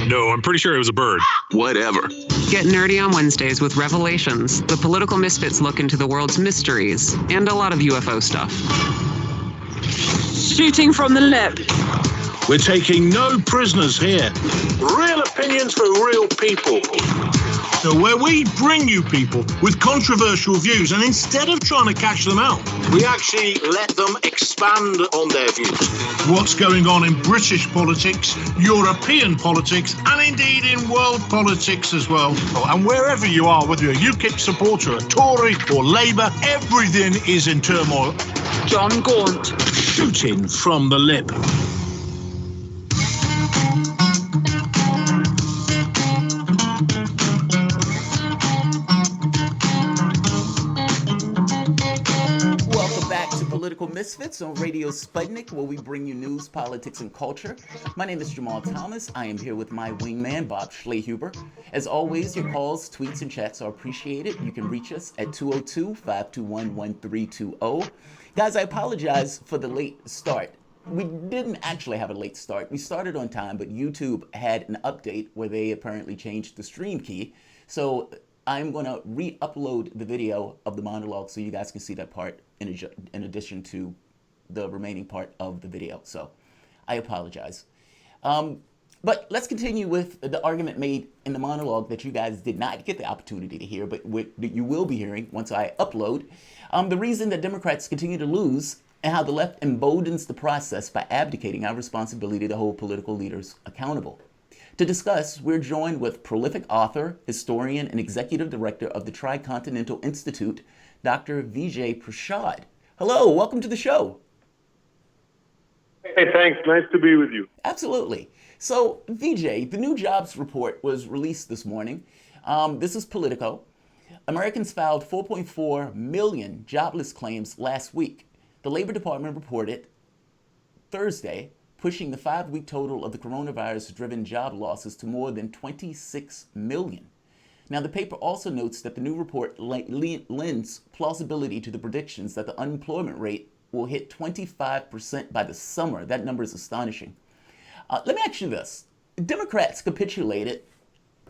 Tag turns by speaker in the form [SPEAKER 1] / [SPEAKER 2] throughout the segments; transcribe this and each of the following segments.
[SPEAKER 1] No, I'm pretty sure it was a bird.
[SPEAKER 2] Whatever.
[SPEAKER 3] Get nerdy on Wednesdays with Revelations, the Political Misfits look into the world's mysteries, and a lot of UFO stuff.
[SPEAKER 4] Shooting from the lip.
[SPEAKER 5] We're taking no prisoners here.
[SPEAKER 6] Real opinions for real people.
[SPEAKER 5] So where we bring you people with controversial views, and instead of trying to catch them out,
[SPEAKER 6] We actually let them expand on their views.
[SPEAKER 5] what's going on in British politics, European politics, and indeed in world politics as well. And wherever you are, whether you're a UKIP supporter, a Tory or Labour, everything is in turmoil.
[SPEAKER 4] John Gaunt.
[SPEAKER 5] Shooting from the lip.
[SPEAKER 7] Welcome back to Political Misfits on Radio Sputnik, where we bring you news, politics, and culture. My name is Jamal Thomas. I am here with my wingman, Bob Schlehuber. As always, your calls, tweets, and chats are appreciated. You can reach us at 202-521-1320. Guys, I apologize for the late start. We didn't actually have a late start. We started on time, but YouTube had an update where they apparently changed the stream key. So I'm going to re-upload the video of the monologue so you guys can see that part in addition to the remaining part of the video. So I apologize. But let's continue with the argument made in the monologue that you guys did not get the opportunity to hear, but that you will be hearing once I upload. The reason that Democrats continue to lose and how the left emboldens the process by abdicating our responsibility to hold political leaders accountable. To discuss, we're joined with prolific author, historian, and executive director of the Tricontinental Institute, Dr. Vijay Prashad. Hello, welcome to the show.
[SPEAKER 8] Hey, thanks. Nice to be with you.
[SPEAKER 7] Absolutely. So, Vijay, the new jobs report was released this morning. This is Politico. Americans filed 4.4 million jobless claims last week. The Labor Department reported Thursday, pushing the 5-week total of the coronavirus-driven job losses to more than 26 million. Now, the paper also notes that the new report lends plausibility to the predictions that the unemployment rate will hit 25% by the summer. That number is astonishing. Let me ask you this. Democrats capitulated,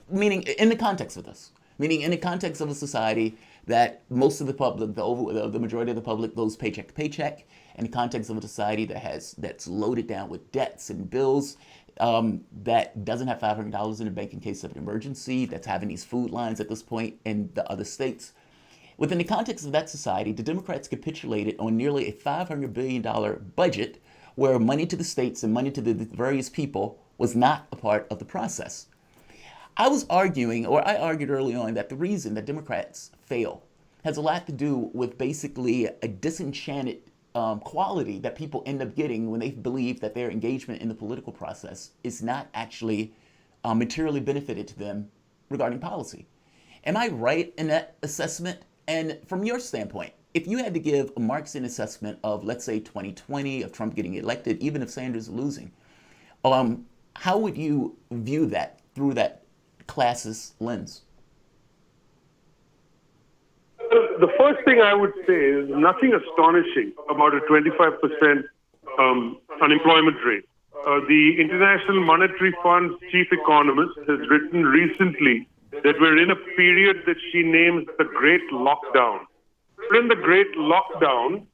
[SPEAKER 7] meaning in the context of this, meaning in the context of a society that most of the public, the majority of the public goes paycheck to paycheck, in the context of a society that's loaded down with debts and bills, that doesn't have $500 in the bank in case of an emergency, that's having these food lines at this point in the other states. Within the context of that society, the Democrats capitulated on nearly a $500 billion budget where money to the states and money to the various people was not a part of the process. I argued early on that the reason that Democrats fail has a lot to do with basically a disenchanted quality that people end up getting when they believe that their engagement in the political process is not actually materially benefited to them regarding policy. Am I right in that assessment? And from your standpoint, if you had to give a Marxian assessment of, let's say, 2020, of Trump getting elected, even if Sanders is losing, how would you view that through that classist lens?
[SPEAKER 8] The first thing I would say is nothing astonishing about a 25% unemployment rate. The International Monetary Fund's chief economist has written recently that we're in a period that she names the Great Lockdown. In the Great Lockdown,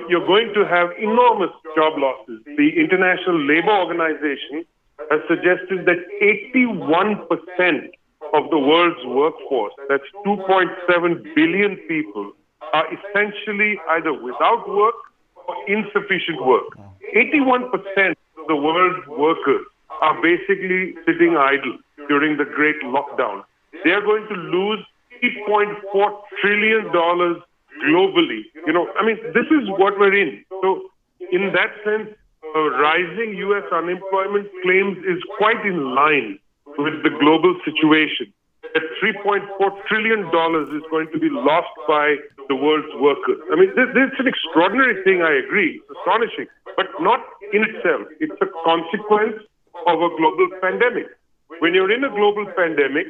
[SPEAKER 8] you're going to have enormous job losses. The International Labour Organization has suggested that 81% of the world's workforce, that's 2.7 billion people, are essentially either without work or insufficient work. 81% of the world's workers are basically sitting idle during the Great Lockdown. They are going to lose $3.4 trillion globally. This is what we're in. So in that sense, rising U.S. unemployment claims is quite in line with the global situation. That $3.4 trillion is going to be lost by the world's workers. This is an extraordinary thing, I agree. It's astonishing, but not in itself. It's a consequence of a global pandemic. When you're in a global pandemic,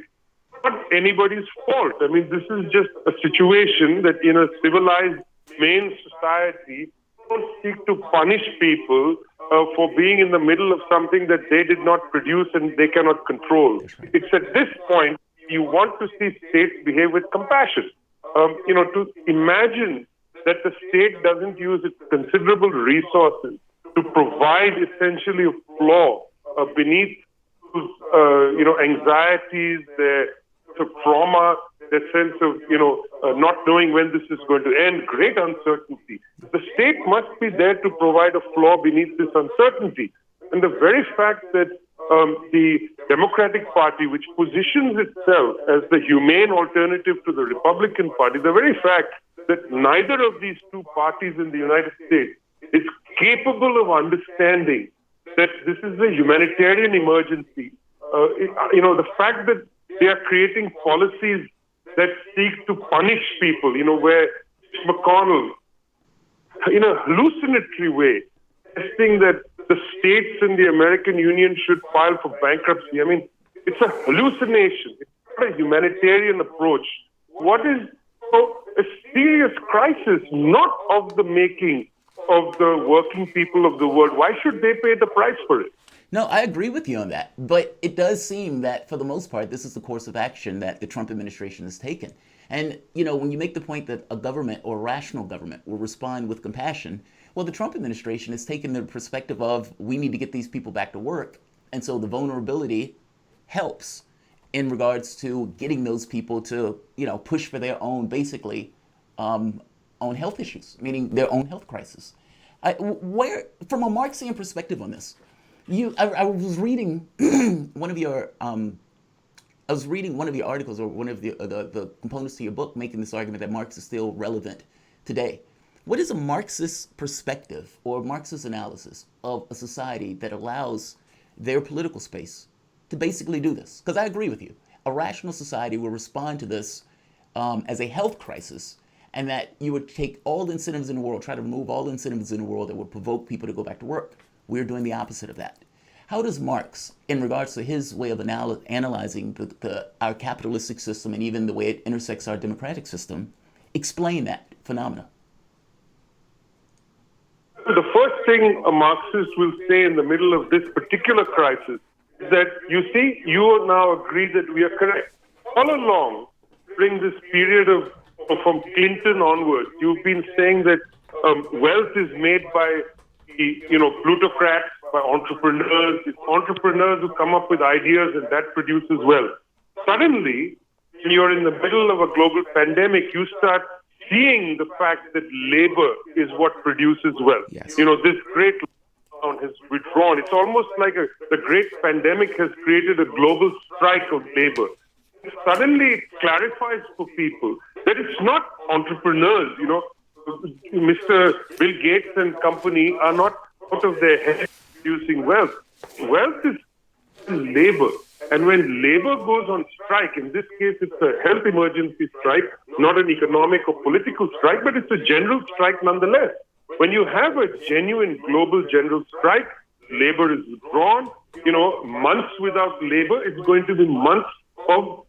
[SPEAKER 8] not anybody's fault. This is just a situation that in a civilized, humane society, don't seek to punish people for being in the middle of something that they did not produce and they cannot control.
[SPEAKER 7] Right.
[SPEAKER 8] It's at this point you want to see states behave with compassion. To imagine that the state doesn't use its considerable resources to provide essentially a floor beneath anxieties, their trauma, their sense of, not knowing when this is going to end, great uncertainty. The state must be there to provide a floor beneath this uncertainty. And the very fact that the Democratic Party, which positions itself as the humane alternative to the Republican Party, the very fact that neither of these two parties in the United States is capable of understanding that this is a humanitarian emergency. The fact that they are creating policies that seek to punish people, where McConnell, in a hallucinatory way, suggesting that the states in the American Union should file for bankruptcy. I mean, it's a hallucination. It's not a humanitarian approach. What is a serious crisis, not of the making of the working people of the world? Why should they pay the price for it?
[SPEAKER 7] No, I agree with you on that. But it does seem that, for the most part, this is the course of action that the Trump administration has taken. And, when you make the point that a government or a rational government will respond with compassion, well, the Trump administration has taken the perspective of, we need to get these people back to work. And so the vulnerability helps in regards to getting those people to, push for their own, basically, own health issues, meaning their own health crisis. From a Marxian perspective on this, I was reading one of your articles, or one of the components to your book, making this argument that Marx is still relevant today. What is a Marxist perspective or Marxist analysis of a society that allows their political space to basically do this? Because I agree with you. A rational society will respond to this as a health crisis, and that you would take all the incentives in the world, try to remove all the incentives in the world that would provoke people to go back to work. We're doing the opposite of that. How does Marx, in regards to his way of analyzing our capitalistic system and even the way it intersects our democratic system, explain that phenomena?
[SPEAKER 8] The first thing a Marxist will say in the middle of this particular crisis is that, you now agree that we are correct. All along, during this period of from Clinton onwards, you've been saying that wealth is made by plutocrats, by entrepreneurs. It's entrepreneurs who come up with ideas and that produces wealth. Suddenly, when you're in the middle of a global pandemic, you start seeing the fact that labor is what produces wealth.
[SPEAKER 7] Yes.
[SPEAKER 8] This great lockdown has withdrawn. It's almost like the great pandemic has created a global strike of labor. Suddenly it clarifies for people that it's not entrepreneurs, Mr. Bill Gates and company are not out of their head producing wealth. Wealth is labor. And when labor goes on strike, in this case it's a health emergency strike, not an economic or political strike, but it's a general strike nonetheless. When you have a genuine global general strike, labor is withdrawn. Months without labor, it's going to be months of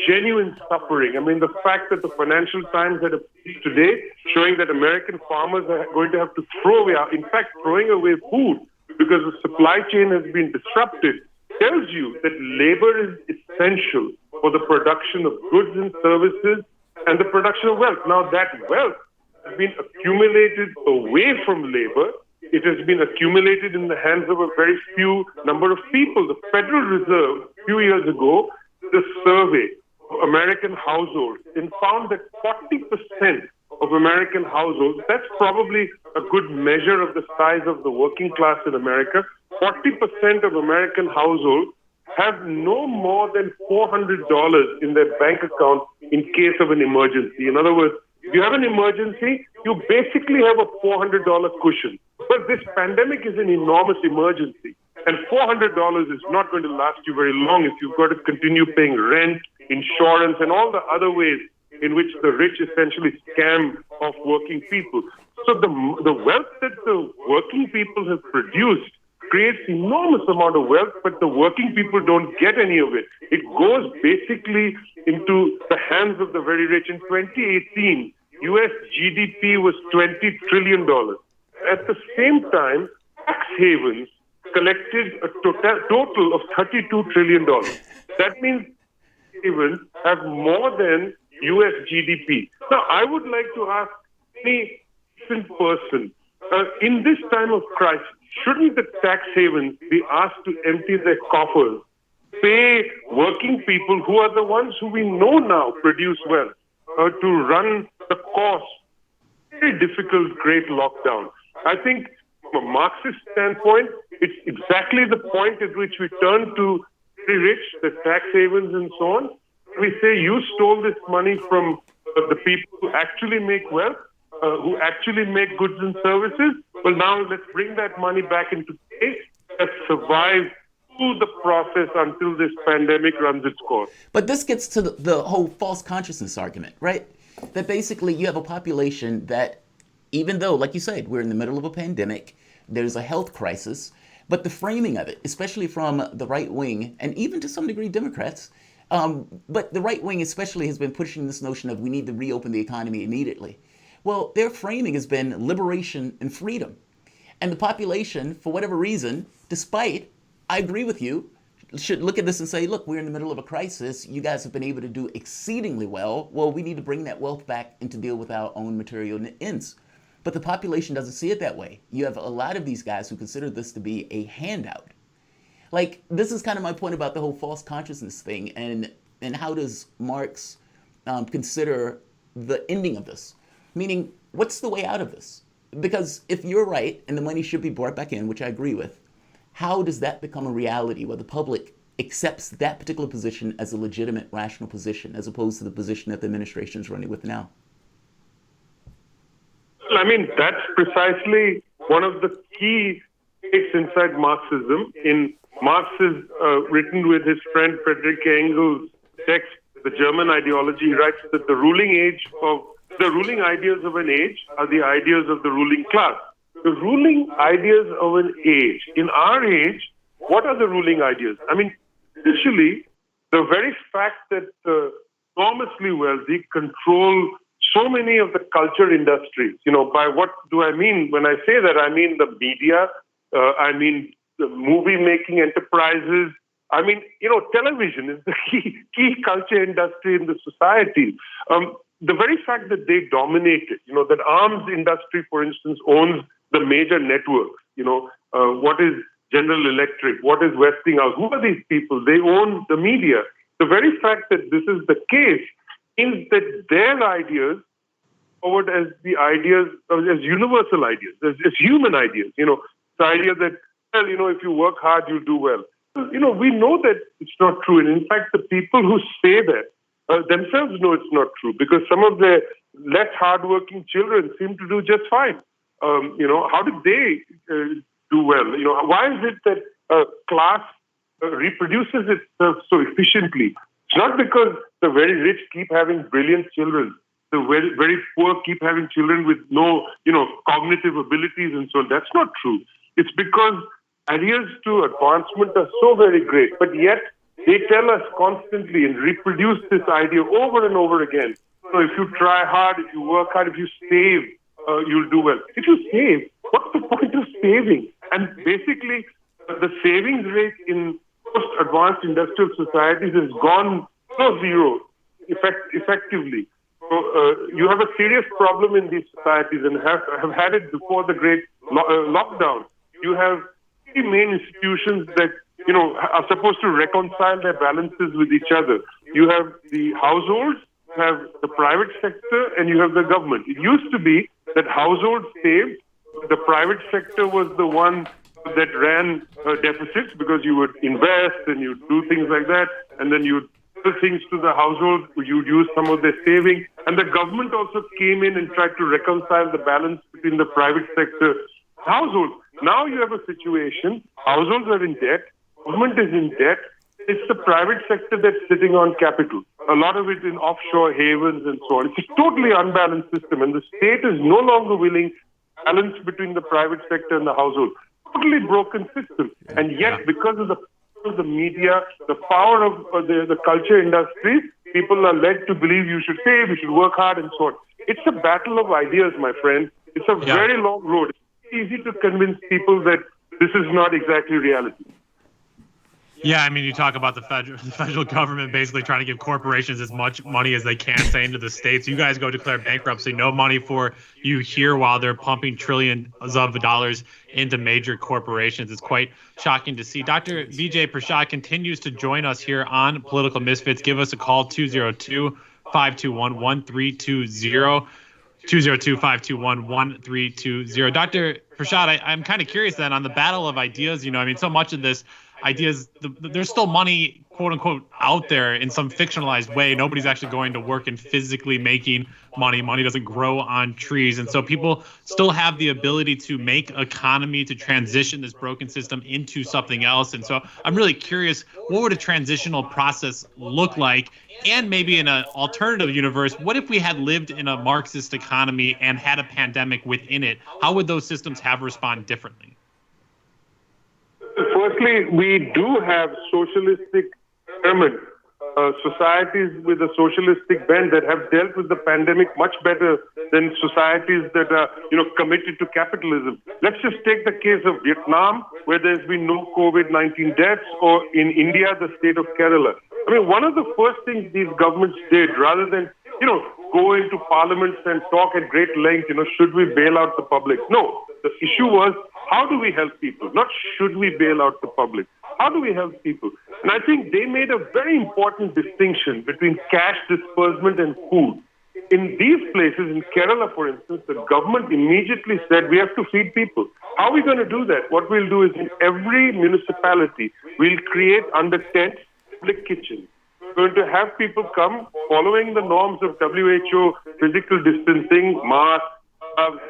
[SPEAKER 8] genuine suffering. I mean, the fact that the Financial Times had a piece today showing that American farmers are going to have to throw away, in fact, throwing away food because the supply chain has been disrupted, tells you that labor is essential for the production of goods and services and the production of wealth. Now, that wealth has been accumulated away from labor. It has been accumulated in the hands of a very few number of people. The Federal Reserve, a few years ago, the survey of American households and found that 40% of American households, that's probably a good measure of the size of the working class in America, 40% of American households have no more than $400 in their bank account in case of an emergency. In other words, if you have an emergency, you basically have a $400 cushion. But this pandemic is an enormous emergency. And $400 is not going to last you very long if you've got to continue paying rent, insurance, and all the other ways in which the rich essentially scam off working people. So the wealth that the working people have produced creates enormous amount of wealth, but the working people don't get any of it. It goes basically into the hands of the very rich. In 2018, US GDP was $20 trillion. At the same time, tax havens collected a total of $32 trillion. That means havens have more than US GDP. Now, I would like to ask any decent person, in this time of crisis, shouldn't the tax havens be asked to empty their coffers, pay working people who are the ones who we know now produce wealth, to run the cost? Very difficult, great lockdown. I think from a Marxist standpoint, it's exactly the point at which we turn to the rich, the tax havens and so on. We say, you stole this money from the people who actually make wealth, who actually make goods and services. Well, now let's bring that money back into play. Let's survive through the process until this pandemic runs its course.
[SPEAKER 7] But this gets to the whole false consciousness argument, right? That basically you have a population that, even though, like you said, we're in the middle of a pandemic, there's a health crisis, but the framing of it, especially from the right wing, and even to some degree Democrats, but the right wing especially has been pushing this notion of we need to reopen the economy immediately. Well, their framing has been liberation and freedom. And the population, for whatever reason, despite, I agree with you, should look at this and say, look, we're in the middle of a crisis. You guys have been able to do exceedingly well. Well, we need to bring that wealth back and to deal with our own material ends. But the population doesn't see it that way. You have a lot of these guys who consider this to be a handout. Like, this is kind of my point about the whole false consciousness thing, and how does Marx consider the ending of this? Meaning, what's the way out of this? Because if you're right, and the money should be brought back in, which I agree with, how does that become a reality where the public accepts that particular position as a legitimate, rational position, as opposed to the position that the administration is running with now?
[SPEAKER 8] I mean, that's precisely one of the key takes inside Marxism. In Marx is written with his friend Friedrich Engels' text, The German Ideology. He writes that the ruling ideas of an age are the ideas of the ruling class. The ruling ideas of an age. In our age, what are the ruling ideas? I mean, initially, the very fact that enormously wealthy control so many of the culture industries. By what do I mean? When I say that, I mean the media, I mean the movie-making enterprises. I mean, television is the key culture industry in the society. The very fact that they dominate it, that arms industry, for instance, owns the major networks. What is General Electric? What is Westinghouse? Who are these people? They own the media. The very fact that this is the case means that their ideas forward as the ideas, as universal ideas, as human ideas. The idea that, if you work hard, you'll do well. We know that it's not true. And in fact, the people who say that themselves know it's not true, because some of their less hardworking children seem to do just fine. How did they do well? Why is it that class reproduces itself so efficiently? It's not because the very rich keep having brilliant children. The very, very poor keep having children with no, cognitive abilities and so on. That's not true. It's because barriers to advancement are so very great, but yet they tell us constantly and reproduce this idea over and over again. So if you try hard, if you work hard, if you save, you'll do well. If you save, what's the point of saving? And basically, the savings rate in most advanced industrial societies has gone below zero effectively. So you have a serious problem in these societies, and have had it before the great lockdown. You have three main institutions that are supposed to reconcile their balances with each other. You have the households, you have the private sector, and you have the government. It used to be that households saved, the private sector was the one that ran deficits, because you would invest and you'd do things like that, and then you'd do things to the household, you'd use some of their saving, and the government also came in and tried to reconcile the balance between the private sector and households. Now you have a situation, households are in debt, government is in debt, it's the private sector that's sitting on capital, a lot of it in offshore havens and so on. It's a totally unbalanced system, and the state is no longer willing to balance between the private sector and the household. Totally broken system. And yet, because of the media, the power of the culture industry, people are led to believe you should save, you should work hard and so on. It's a battle of ideas, my friend. It's a very long road. It's easy to convince people that this is not exactly reality.
[SPEAKER 1] Yeah, I mean, you talk about the federal government basically trying to give corporations as much money as they can, saying to the states, you guys go declare bankruptcy, no money for you here, while they're pumping trillions of dollars into major corporations. It's quite shocking to see. Dr. Vijay Prashad continues to join us here on Political Misfits. Give us a call, 202-521-1320. 202-521-1320. Dr. Prashad, I'm kind of curious then on the battle of ideas. I mean, so much of this ideas, there's still money, quote unquote, out there in some fictionalized way. Nobody's actually going to work and physically making money. Money doesn't grow on trees. And so people still have the ability to make economy, to transition this broken system into something else. And so I'm really curious, what would a transitional process look like? And maybe in an alternative universe, what if we had lived in a Marxist economy and had a pandemic within it? How would those systems have responded differently?
[SPEAKER 8] Firstly, we do have socialistic societies with a socialistic bent that have dealt with the pandemic much better than societies that are, committed to capitalism. Let's just take the case of Vietnam, where there's been no COVID-19 deaths, or in India, the state of Kerala. I mean, one of the first things these governments did, rather than, go into parliaments and talk at great length, should we bail out the public? No, the issue was, how do we help people? Not should we bail out the public. How do we help people? And I think they made a very important distinction between cash disbursement and food. In these places, in Kerala, for instance, the government immediately said, we have to feed people. How are we going to do that? What we'll do is in every municipality, we'll create under tents public kitchens. We're going to have people come following the norms of WHO, physical distancing, masks,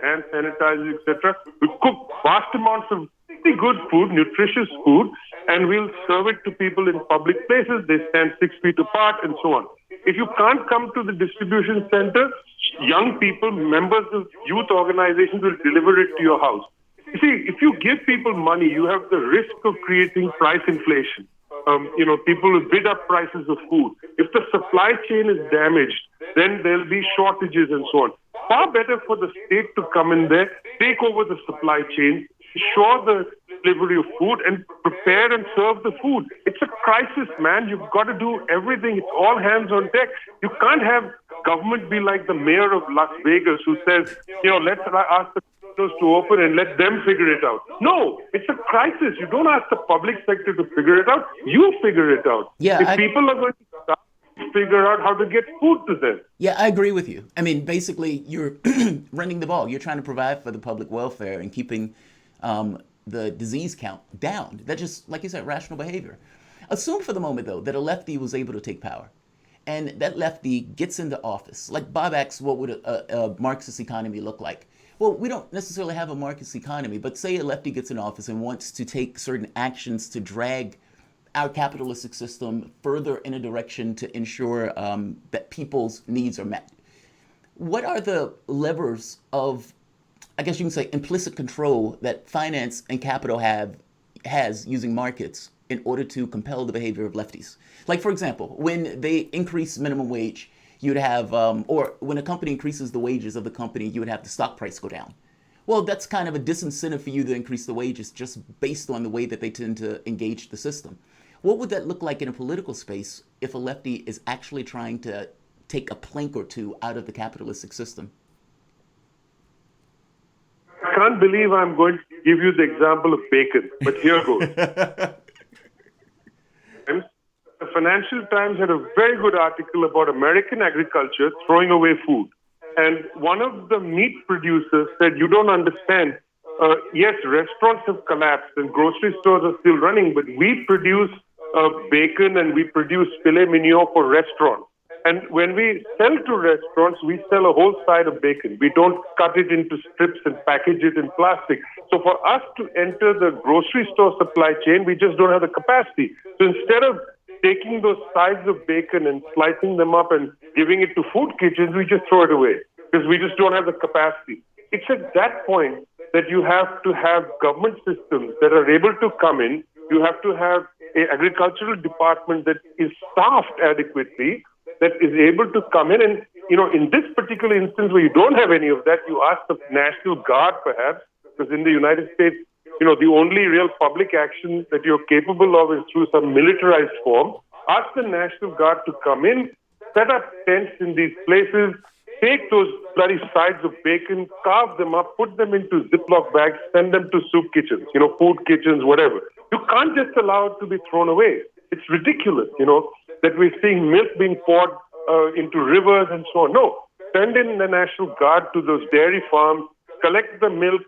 [SPEAKER 8] hand sanitizer, etc. We cook vast amounts of pretty good food, nutritious food, and we'll serve it to people in public places. They stand 6 feet apart and so on. If you can't come to the distribution center, young people, members of youth organizations will deliver it to your house. You see, if you give people money, you have the risk of creating price inflation. People will bid up prices of food. If the supply chain is damaged, then there'll be shortages and so on. Far better for the state to come in there, take over the supply chain, ensure the delivery of food, and prepare and serve the food. It's a crisis, man. You've got to do everything. It's all hands on deck. You can't have government be like the mayor of Las Vegas who says, let's ask the casinos to open and let them figure it out. No, it's a crisis. You don't ask the public sector to figure it out. You figure it out. If people are going to start to figure out how to get food to them.
[SPEAKER 7] Yeah, I agree with you. I mean, basically, you're running the ball. You're trying to provide for the public welfare and keeping the disease count down. That's just, like you said, rational behavior. Assume for the moment, though, that a lefty was able to take power. And that lefty gets into office. Like Bob asks, what would a Marxist economy look like? Well, we don't necessarily have a Marxist economy, but say a lefty gets in office and wants to take certain actions to drag our capitalistic system further in a direction to ensure that people's needs are met. What are the levers of, I guess you can say, implicit control that finance and capital has using markets in order to compel the behavior of lefties? Like, for example, when they increase minimum wage, you'd have, or when a company increases the wages of the company, you would have the stock price go down. Well, that's kind of a disincentive for you to increase the wages just based on the way that they tend to engage the system. What would that look like in a political space if a lefty is actually trying to take a plank or two out of the capitalistic system?
[SPEAKER 8] I can't believe I'm going to give you the example of bacon, but here goes. The Financial Times had a very good article about American agriculture throwing away food. And one of the meat producers said, you don't understand. Yes, restaurants have collapsed and grocery stores are still running, but we produce bacon and we produce filet mignon for restaurants. And when we sell to restaurants, we sell a whole side of bacon. We don't cut it into strips and package it in plastic. So for us to enter the grocery store supply chain, we just don't have the capacity. So instead of taking those sides of bacon and slicing them up and giving it to food kitchens, we just throw it away because we just don't have the capacity. It's at that point that you have to have government systems that are able to come in. You have to have an agricultural department that is staffed adequately, that is able to come in. And, in this particular instance where you don't have any of that, you ask the National Guard perhaps, because in the United States, the only real public action that you're capable of is through some militarized form. Ask the National Guard to come in, set up tents in these places, take those bloody sides of bacon, carve them up, put them into Ziploc bags, send them to soup kitchens, food kitchens, whatever. You can't just allow it to be thrown away. It's ridiculous, that we're seeing milk being poured into rivers and so on. No, send in the National Guard to those dairy farms, collect the milk,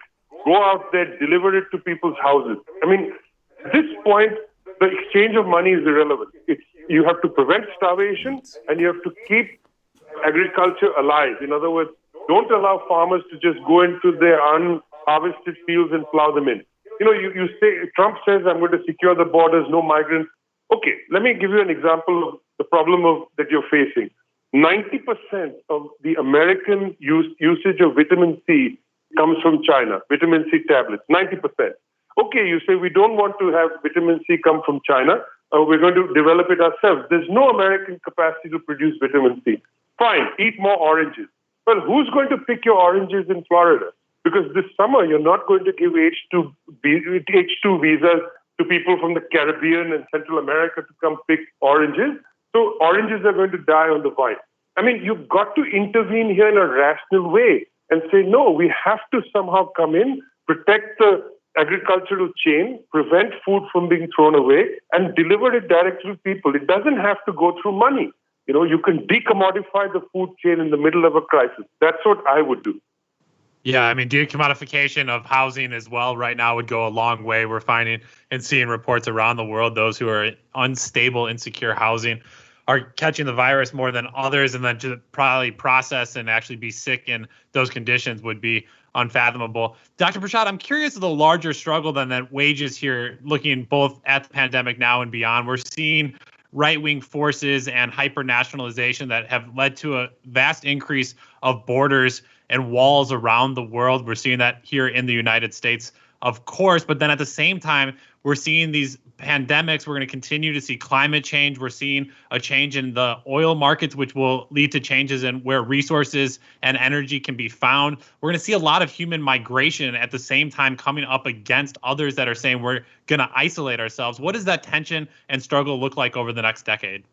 [SPEAKER 8] go out there, deliver it to people's houses. I mean, at this point, the exchange of money is irrelevant. You have to prevent starvation and you have to keep agriculture alive. In other words, don't allow farmers to just go into their unharvested fields and plow them in. You say, Trump says, I'm going to secure the borders, no migrants. Okay, let me give you an example of the problem that you're facing. 90% of the American usage of vitamin C comes from China, vitamin C tablets, 90%. Okay, you say we don't want to have vitamin C come from China. We're going to develop it ourselves. There's no American capacity to produce vitamin C. Fine, eat more oranges. Well, who's going to pick your oranges in Florida? Because this summer, you're not going to give H2 visas to people from the Caribbean and Central America to come pick oranges. So oranges are going to die on the vine. I mean, you've got to intervene here in a rational way and say, no, we have to somehow come in, protect the agricultural chain, prevent food from being thrown away, and deliver it directly to people. It doesn't have to go through money. You can decommodify the food chain in the middle of a crisis. That's what I would do.
[SPEAKER 1] Yeah, I mean, decommodification of housing as well right now would go a long way. We're finding and seeing reports around the world, those who are unstable, insecure housing are catching the virus more than others, and then to probably process and actually be sick in those conditions would be unfathomable. Dr. Prashad, I'm curious of the larger struggle then that wages here, looking both at the pandemic now and beyond. We're seeing right-wing forces and hyper-nationalization that have led to a vast increase of borders and walls around the world. We're seeing that here in the United States, of course, but then at the same time, we're seeing these pandemics. We're going to continue to see climate change. We're seeing a change in the oil markets, which will lead to changes in where resources and energy can be found. We're going to see a lot of human migration at the same time coming up against others that are saying we're going to isolate ourselves. What does that tension and struggle look like over the next decade?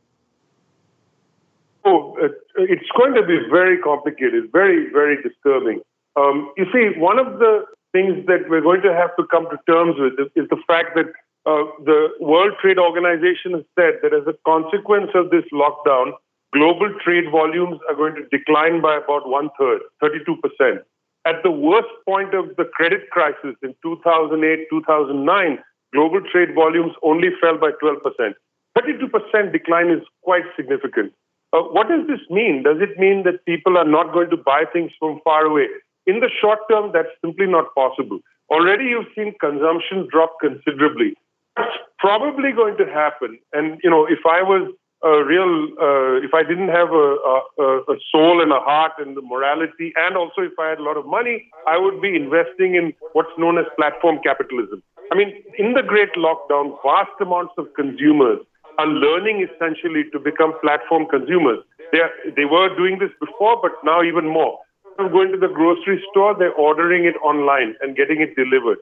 [SPEAKER 8] Oh, it's going to be very complicated, very, very disturbing. You see, one of the things that we're going to have to come to terms with is the fact that the World Trade Organization has said that as a consequence of this lockdown, global trade volumes are going to decline by about 1/3, 32%. At the worst point of the credit crisis in 2008, 2009, global trade volumes only fell by 12%. 32% decline is quite significant. What does this mean? Does it mean that people are not going to buy things from far away? In the short term, that's simply not possible. Already you've seen consumption drop considerably. What's probably going to happen, and if I was if I didn't have a soul and a heart and the morality, and also if I had a lot of money, I would be investing in what's known as platform capitalism. I mean, in the great lockdown, vast amounts of consumers are learning essentially to become platform consumers. They were doing this before, but now even more. Going to the grocery store, they're ordering it online and getting it delivered.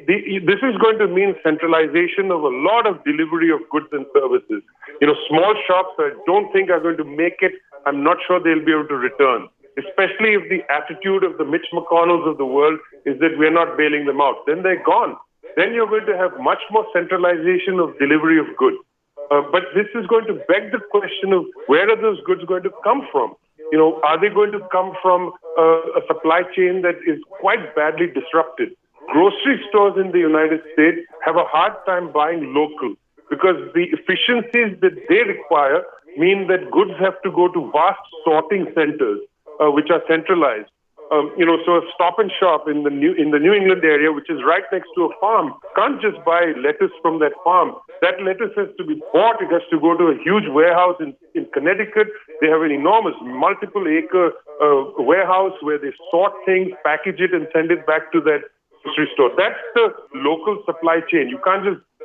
[SPEAKER 8] This is going to mean centralization of a lot of delivery of goods and services. Small shops I don't think are going to make it. I'm not sure they'll be able to return, especially if the attitude of the Mitch McConnells of the world is that we're not bailing them out. Then they're gone. Then you're going to have much more centralization of delivery of goods. But this is going to beg the question of where are those goods going to come from? Are they going to come from a supply chain that is quite badly disrupted? Grocery stores in the United States have a hard time buying local because the efficiencies that they require mean that goods have to go to vast sorting centers, which are centralized. So a Stop and Shop in the New England area, which is right next to a farm, can't just buy lettuce from that farm. That lettuce has to be bought. It has to go to a huge warehouse in Connecticut. They have an enormous multiple-acre warehouse where they sort things, package it, and send it back to that grocery store. That's the local supply chain.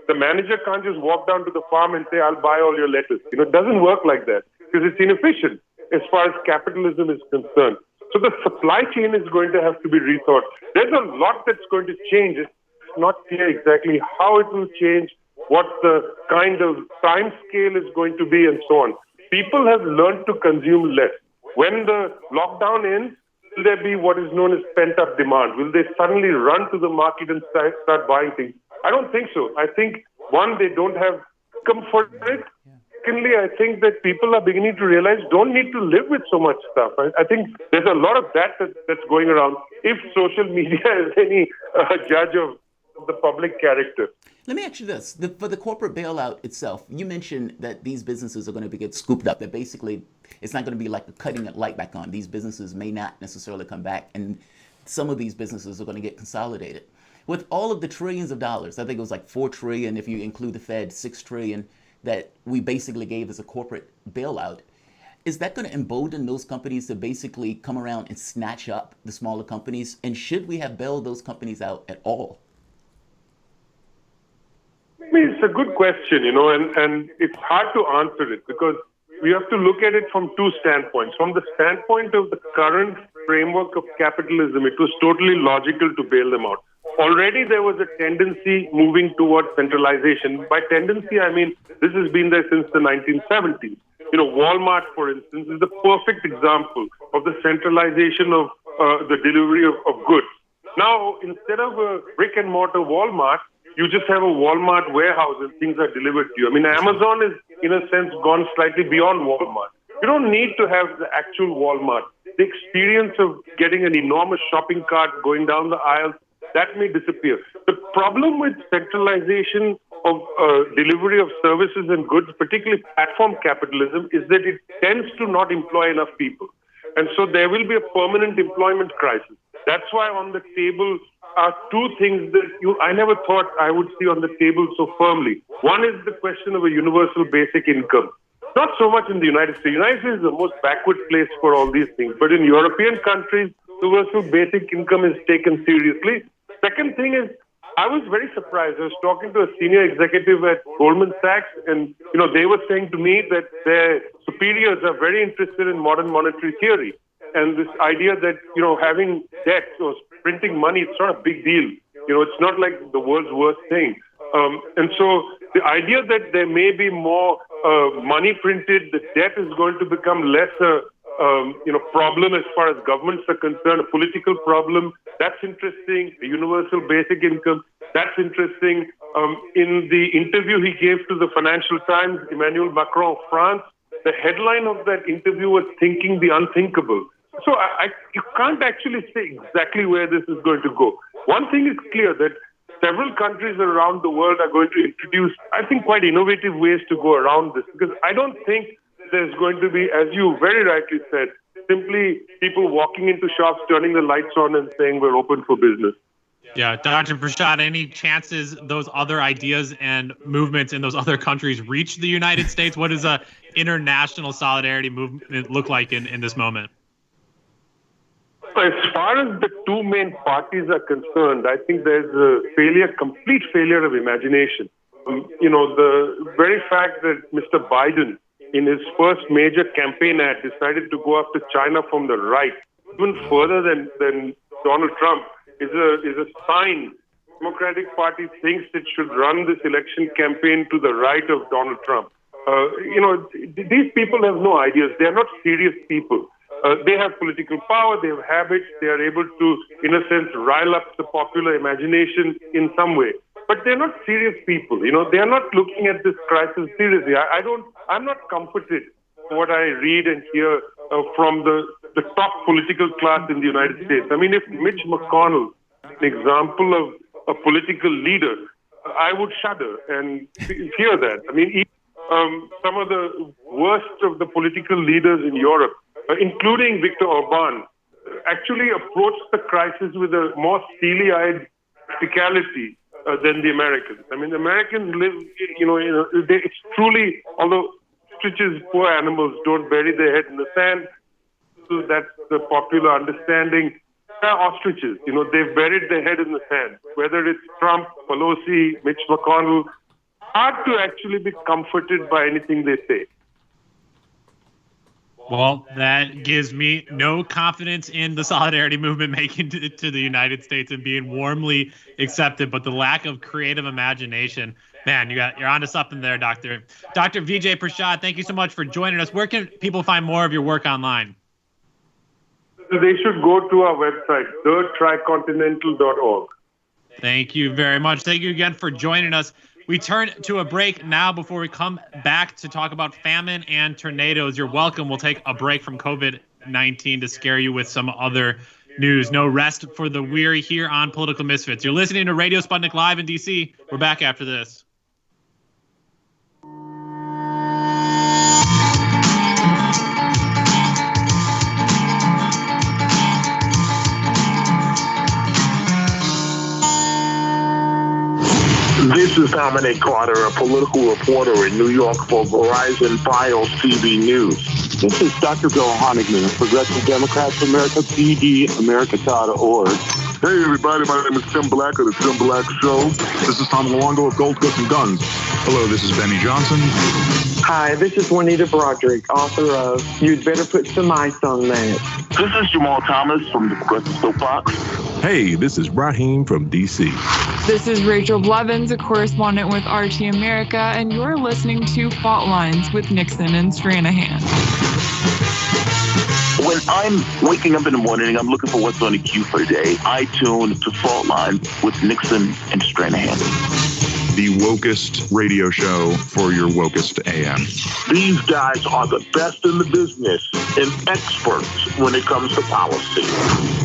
[SPEAKER 8] The manager can't just walk down to the farm and say, I'll buy all your lettuce. It doesn't work like that because it's inefficient as far as capitalism is concerned. So the supply chain is going to have to be rethought. There's a lot that's going to change. not clear exactly how it will change, what the kind of time scale is going to be, and so on. People have learned to consume less. When the lockdown ends, will there be what is known as pent-up demand? Will they suddenly run to the market and start buying things? I don't think so. I think, one, they don't have comfort for it. Secondly, I think that people are beginning to realize don't need to live with so much stuff. I think there's a lot of that's going around, if social media is any judge of the public character.
[SPEAKER 7] Let me ask you this. For the corporate bailout itself, you mentioned that these businesses are going to get scooped up, that basically it's not going to be like cutting a light back on. These businesses may not necessarily come back, and some of these businesses are going to get consolidated. With all of the trillions of dollars, I think it was like $4 trillion, if you include the Fed, $6 trillion, that we basically gave as a corporate bailout, is that going to embolden those companies to basically come around and snatch up the smaller companies? And should we have bailed those companies out at all?
[SPEAKER 8] I mean, it's a good question, and it's hard to answer it because we have to look at it from two standpoints. From the standpoint of the current framework of capitalism, it was totally logical to bail them out. Already there was a tendency moving towards centralization. By tendency, I mean this has been there since the 1970s. Walmart, for instance, is the perfect example of the centralization of the delivery of goods. Now, instead of a brick and mortar Walmart, you just have a Walmart warehouse and things are delivered to you. I mean, Amazon is, in a sense, gone slightly beyond Walmart. You don't need to have the actual Walmart. The experience of getting an enormous shopping cart going down the aisle, that may disappear. The problem with centralization of delivery of services and goods, particularly platform capitalism, is that it tends to not employ enough people. And so there will be a permanent employment crisis. That's why on the table are two things that I never thought I would see on the table so firmly. One is the question of a universal basic income. Not so much in the United States. The United States is the most backward place for all these things. But in European countries, universal basic income is taken seriously. Second thing is, I was very surprised. I was talking to a senior executive at Goldman Sachs, and they were saying to me that their superiors are very interested in modern monetary theory. And this idea that, having debt or printing money, it's not a big deal. It's not like the world's worst thing. And so the idea that there may be more money printed, the debt is going to become less a problem as far as governments are concerned, a political problem, that's interesting. A universal basic income, that's interesting. In the interview he gave to the Financial Times, Emmanuel Macron of France, the headline of that interview was Thinking the Unthinkable. So you can't actually say exactly where this is going to go. One thing is clear, that several countries around the world are going to introduce, I think, quite innovative ways to go around this, because I don't think there's going to be, as you very rightly said, simply people walking into shops, turning the lights on and saying we're open for business.
[SPEAKER 1] Yeah, Dr. Prashad, any chances those other ideas and movements in those other countries reach the United States? What does a international solidarity movement look like in this moment?
[SPEAKER 8] As far as the two main parties are concerned, I think there's a complete failure of imagination. The very fact that Mr. Biden, in his first major campaign ad, decided to go after China from the right, even further than Donald Trump, is a sign. Democratic Party thinks it should run this election campaign to the right of Donald Trump. These people have no ideas. They are not serious people. They have political power, they have habits, they are able to, in a sense, rile up the popular imagination in some way. But they're not serious people. They are not looking at this crisis seriously. I'm not comforted what I read and hear from the top political class in the United States. I mean, if Mitch McConnell, an example of a political leader, I would shudder and hear that. I mean, some of the worst of the political leaders in Europe, including Viktor Orban, actually approached the crisis with a more steely-eyed practicality than the Americans. I mean, the Americans live, it's truly, although ostriches, poor animals, don't bury their head in the sand, so that's the popular understanding. They're ostriches, they've buried their head in the sand. Whether it's Trump, Pelosi, Mitch McConnell, hard to actually be comforted by anything they say.
[SPEAKER 1] Well, that gives me no confidence in the solidarity movement making to the United States and being warmly accepted, but the lack of creative imagination. Man, you're onto something there, Doctor. Dr. Vijay Prashad, thank you so much for joining us. Where can people find more of your work online?
[SPEAKER 8] They should go to our website, thirdtricontinental.org.
[SPEAKER 1] Thank you very much. Thank you again for joining us. We turn to a break now before we come back to talk about famine and tornadoes. You're welcome. We'll take a break from COVID-19 to scare you with some other news. No rest for the weary here on Political Misfits. You're listening to Radio Sputnik Live in D.C. We're back after this.
[SPEAKER 6] This is Dominic Carter, a political reporter in New York for Verizon Files TV News.
[SPEAKER 2] This is Dr. Bill Honigman of Progressive Democrats of America, PDAmerica.org.
[SPEAKER 9] Hey everybody, my name is Tim Black of the Tim Black Show. This is Tom Luongo of Gold Guts and Guns.
[SPEAKER 10] Hello, this is Benny Johnson.
[SPEAKER 11] Hi, this is Juanita Broderick, author of You'd Better Put Some Ice on That.
[SPEAKER 6] This is Jamal Thomas from the Progressive Soapbox.
[SPEAKER 10] Hey, this is Raheem from D.C.
[SPEAKER 12] This is Rachel Blevins, a correspondent with RT America, and you're listening to Fault Lines with Nixon and Stranahan.
[SPEAKER 6] When I'm waking up in the morning, I'm looking for what's on the queue for the day. I tune to Fault Line with Nixon and Stranahan.
[SPEAKER 10] The wokest radio show for your wokest AM.
[SPEAKER 6] These guys are the best in the business and experts when it comes to policy.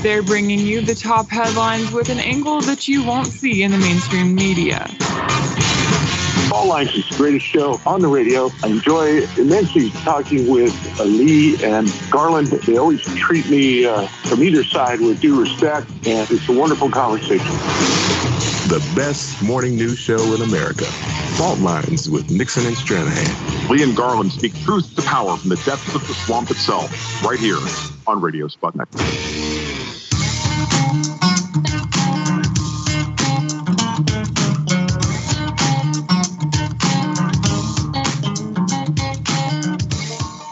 [SPEAKER 12] They're bringing you the top headlines with an angle that you won't see in the mainstream media.
[SPEAKER 2] Fault Lines is the greatest show on the radio. I enjoy immensely talking with Lee and Garland. They always treat me from either side with due respect, and it's a wonderful conversation.
[SPEAKER 10] The best morning news show in America. Fault Lines with Nixon and Stranahan.
[SPEAKER 9] Lee and Garland speak truth to power from the depths of the swamp itself, right here on Radio Sputnik.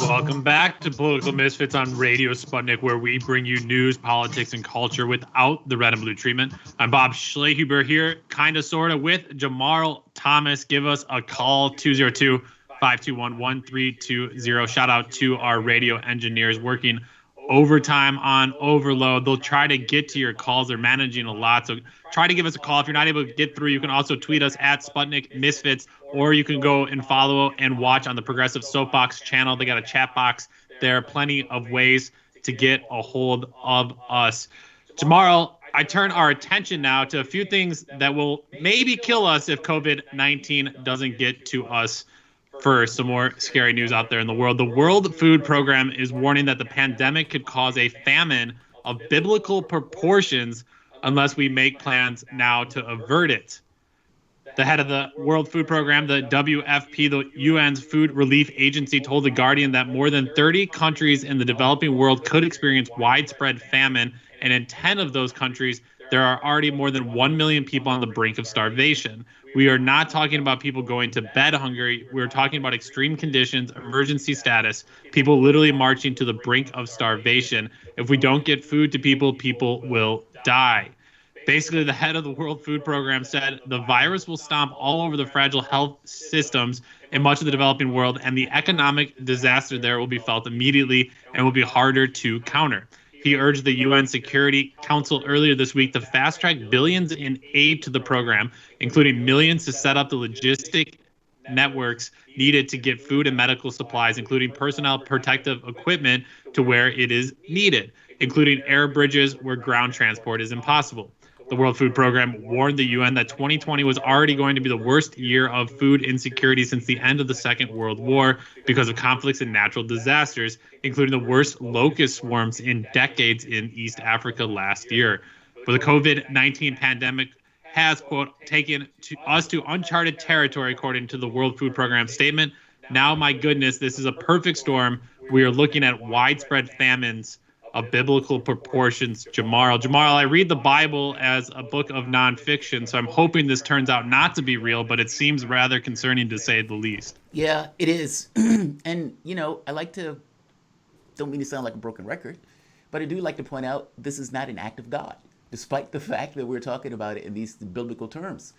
[SPEAKER 1] Welcome back to Political Misfits on Radio Sputnik, where we bring you news, politics, and culture without the red and blue treatment. I'm Bob Schlehuber here, kind of, sort of, with Jamal Thomas. Give us a call, 202-521-1320. Shout out to our radio engineers working overtime on overload. They'll try to get to your calls. They're managing a lot, so try to give us a call. If you're not able to get through, you can also tweet us at Sputnik Misfits, or you can go and follow and watch on the Progressive Soapbox channel. They got a chat box. There are plenty of ways to get a hold of us. Tomorrow, I turn our attention now to a few things that will maybe kill us if COVID-19 doesn't get to us first. Some more scary news out there in the world. The World Food Program is warning that the pandemic could cause a famine of biblical proportions unless we make plans now to avert it. The head of the World Food Program, the WFP, the UN's food relief agency, told The Guardian that more than 30 countries in the developing world could experience widespread famine, and in 10 of those countries, there are already more than 1 million people on the brink of starvation. We are not talking about people going to bed hungry. We're talking about extreme conditions, emergency status, people literally marching to the brink of starvation. If we don't get food to people, people will die. Basically, the head of the World Food Program said the virus will stomp all over the fragile health systems in much of the developing world, and the economic disaster there will be felt immediately and will be harder to counter. He urged the UN Security Council earlier this week to fast-track billions in aid to the program, including millions to set up the logistic networks needed to get food and medical supplies, including personnel protective equipment, to where it is needed, including air bridges where ground transport is impossible. The World Food Program warned the UN that 2020 was already going to be the worst year of food insecurity since the end of the Second World War because of conflicts and natural disasters, including the worst locust swarms in decades in East Africa last year. But the COVID-19 pandemic has, quote, taken us to uncharted territory, according to the World Food Program statement. Now, my goodness, this is a perfect storm. We are looking at widespread famines of biblical proportions. Jamal, I read the Bible as a book of nonfiction, so I'm hoping this turns out not to be real, but it seems rather concerning to say the least.
[SPEAKER 7] Yeah, it is. And, I like to don't mean to sound like a broken record, but I do like to point out this is not an act of God, despite the fact that we're talking about it in these biblical terms.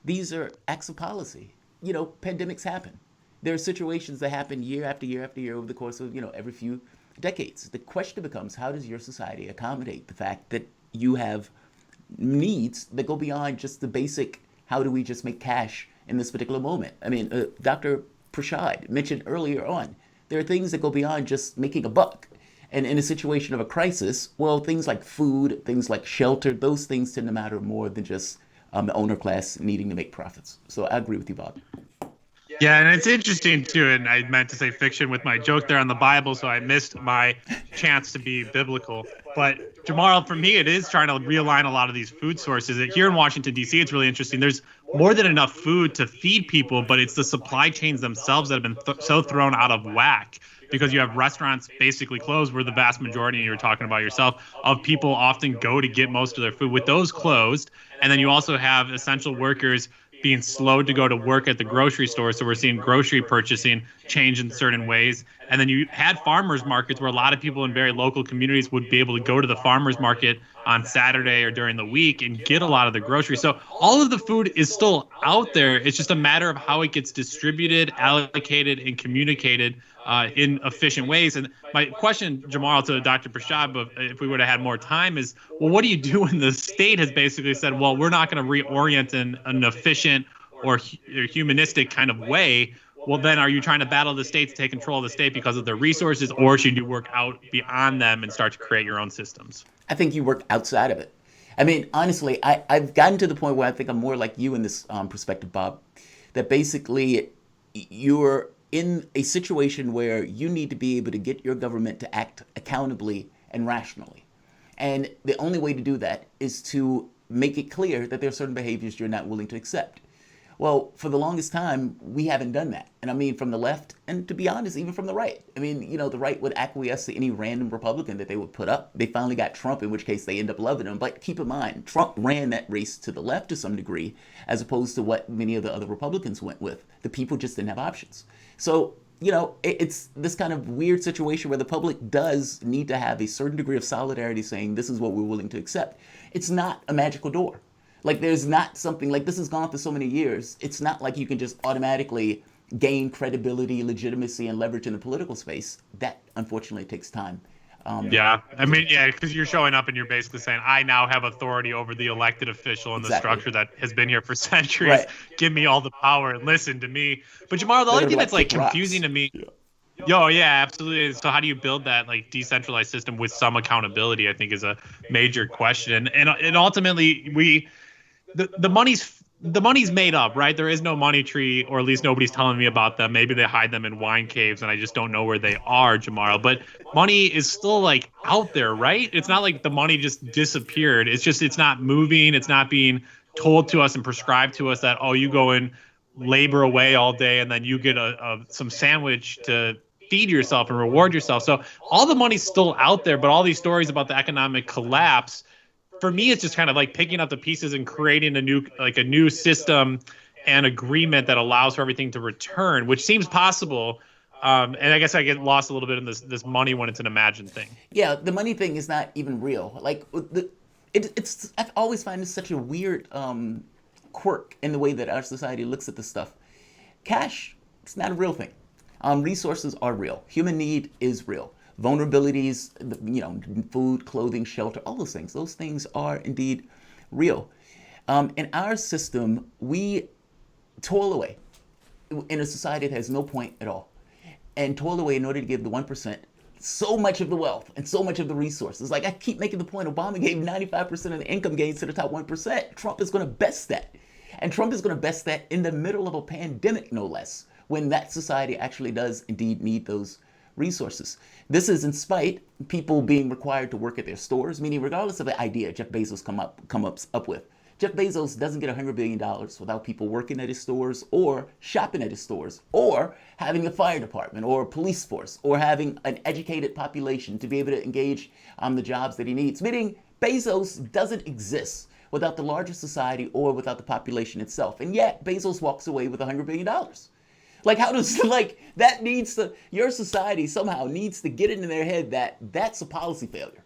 [SPEAKER 7] These are acts of policy. Pandemics happen. There are situations that happen year after year after year over the course of, every few decades. The question becomes, how does your society accommodate the fact that you have needs that go beyond just the basic, how do we just make cash in this particular moment? I mean, Dr. Prashad mentioned earlier on, there are things that go beyond just making a buck. And in a situation of a crisis, well, things like food, things like shelter, those things tend to matter more than just the owner class needing to make profits. So I agree with you, Bob.
[SPEAKER 1] Yeah, and it's interesting too, and I meant to say fiction with my joke there on the Bible, so I missed my chance to be biblical. But Jamal, for me, it is trying to realign a lot of these food sources. Here in Washington, D.C., it's really interesting. There's more than enough food to feed people, but it's the supply chains themselves that have been so thrown out of whack, because you have restaurants basically closed where the vast majority, you were talking about yourself, of people often go to get most of their food. With those closed, and then you also have essential workers being slowed to go to work at the grocery store. So we're seeing grocery purchasing change in certain ways. And then you had farmers markets where a lot of people in very local communities would be able to go to the farmers market on Saturday or during the week and get a lot of the groceries. So all of the food is still out there. It's just a matter of how it gets distributed, allocated, and communicated in efficient ways. And my question, Jamal, to Dr. Prashad, but if we would have had more time, is, well, what do you do when the state has basically said, well, we're not going to reorient in an efficient or humanistic kind of way? Well, then are you trying to battle the state to take control of the state because of their resources, or should you work out beyond them and start to create your own systems?
[SPEAKER 7] I think you work outside of it. I mean, honestly, I've gotten to the point where I think I'm more like you in this perspective, Bob, that basically you're in a situation where you need to be able to get your government to act accountably and rationally. And the only way to do that is to make it clear that there are certain behaviors you're not willing to accept. Well, for the longest time, we haven't done that. And I mean, from the left, and to be honest, even from the right. I mean, the right would acquiesce to any random Republican that they would put up. They finally got Trump, in which case they end up loving him. But keep in mind, Trump ran that race to the left to some degree, as opposed to what many of the other Republicans went with. The people just didn't have options. So, it's this kind of weird situation where the public does need to have a certain degree of solidarity saying this is what we're willing to accept. It's not a magical door. Like, there's not something like this has gone for so many years. It's not like you can just automatically gain credibility, legitimacy, and leverage in the political space. That, unfortunately, takes time.
[SPEAKER 1] Because you're showing up and you're basically saying, I now have authority over the elected official and the structure that has been here for centuries. Right. Give me all the power and listen to me. But Jamar, the only thing that's confusing to me. Yeah, absolutely. So how do you build that decentralized system with some accountability, I think, is a major question. And ultimately, the money's made up, right? There is no money tree, or at least nobody's telling me about them. Maybe they hide them in wine caves and I just don't know where they are, Jamar. But money is still out there, right? It's not like the money just disappeared. It's not moving. It's not being told to us and prescribed to us that, oh, you go and labor away all day and then you get some sandwich to feed yourself and reward yourself. So all the money's still out there, but all these stories about the economic collapse, for me, it's just kind of picking up the pieces and creating a new system and agreement that allows for everything to return, which seems possible. And I guess I get lost a little bit in this money when it's an imagined thing.
[SPEAKER 7] Yeah, the money thing is not even real. I always find this such a weird quirk in the way that our society looks at this stuff. Cash, it's not a real thing. Resources are real. Human need is real. Vulnerabilities, food, clothing, shelter, all those things are indeed real. In our system, we toil away in a society that has no point at all, and toil away in order to give the 1% so much of the wealth and so much of the resources. I keep making the point, Obama gave 95% of the income gains to the top 1%. Trump is going to best that. And Trump is going to best that in the middle of a pandemic, no less, when that society actually does indeed need those resources. This is in spite people being required to work at their stores, meaning regardless of the idea Jeff Bezos come up with, Jeff Bezos doesn't get $100 billion without people working at his stores or shopping at his stores or having a fire department or a police force or having an educated population to be able to engage on the jobs that he needs. Meaning Bezos doesn't exist without the larger society or without the population itself. And yet Bezos walks away with $100 billion. Like, how does, like, that needs to, your society somehow needs to get into their head that that's a policy failure.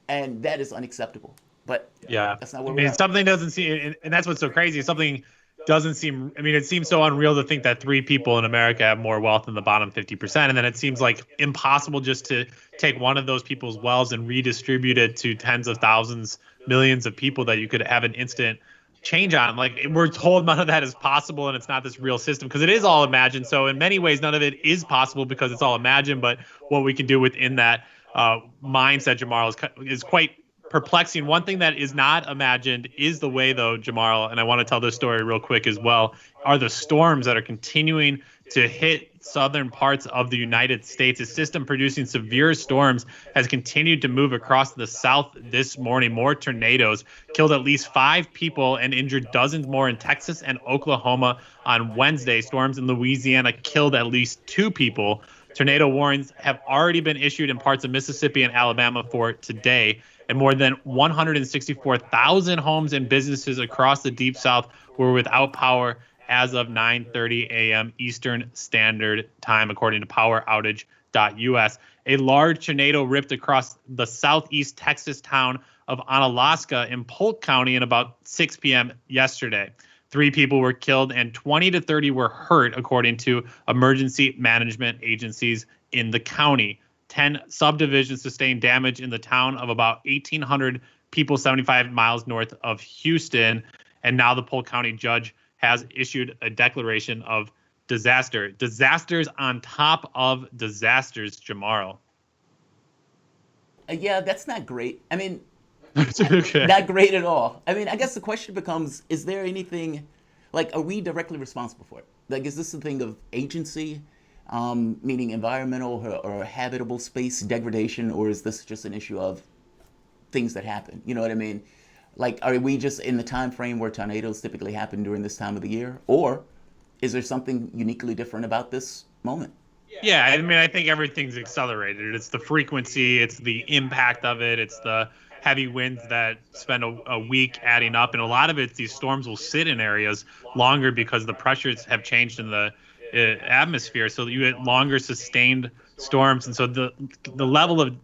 [SPEAKER 7] And that is unacceptable. But
[SPEAKER 1] Yeah,
[SPEAKER 7] that's not where
[SPEAKER 1] I
[SPEAKER 7] we're
[SPEAKER 1] mean,
[SPEAKER 7] at.
[SPEAKER 1] something doesn't seem, and that's what's so crazy. Something doesn't seem. I mean, it seems so unreal to think that 3 people in America have more wealth than the bottom 50%, and then it seems like impossible just to take one of those people's wealth and redistribute it to tens of thousands, millions of people that you could have an instant change on. Like, we're told none of that is possible, and it's not this real system because it is all imagined. So in many ways, none of it is possible because it's all imagined. But what we can do within that mindset, Jamal, is quite perplexing. One thing that is not imagined is the way, though, Jamal, and I want to tell this story real quick as well, are the storms that are continuing to hit southern parts of the United States. A system producing severe storms has continued to move across the South this morning. More tornadoes killed at least 5 people and injured dozens more in Texas and Oklahoma on Wednesday. Storms in Louisiana killed at least 2 people. Tornado warnings have already been issued in parts of Mississippi and Alabama for today. And more than 164,000 homes and businesses across the Deep South were without power as of 9:30 a.m. Eastern Standard Time, according to poweroutage.us. A large tornado ripped across the southeast Texas town of Onalaska in Polk County at about 6 p.m. yesterday. 3 people were killed and 20 to 30 were hurt, according to emergency management agencies in the county. 10 subdivisions sustained damage in the town of about 1,800 people 75 miles north of Houston. And now the Polk County judge has issued a declaration of disaster. Disasters on top of disasters, Jamaro.
[SPEAKER 7] Yeah, that's not great. I mean,
[SPEAKER 1] Okay.
[SPEAKER 7] not great at all. I mean, I guess the question becomes, is there anything, like, are we directly responsible for it? Like, is this a thing of agency, meaning environmental or habitable space degradation, or is this just an issue of things that happen? You know what I mean? Like, are we just in the time frame where tornadoes typically happen during this time of the year? Or is there something uniquely different about this moment?
[SPEAKER 1] Yeah, I mean, I think everything's accelerated. It's the frequency, it's the impact of it, it's the heavy winds that spend a week adding up. And a lot of it, these storms will sit in areas longer because the pressures have changed in the atmosphere. So you get longer sustained storms. And so the level of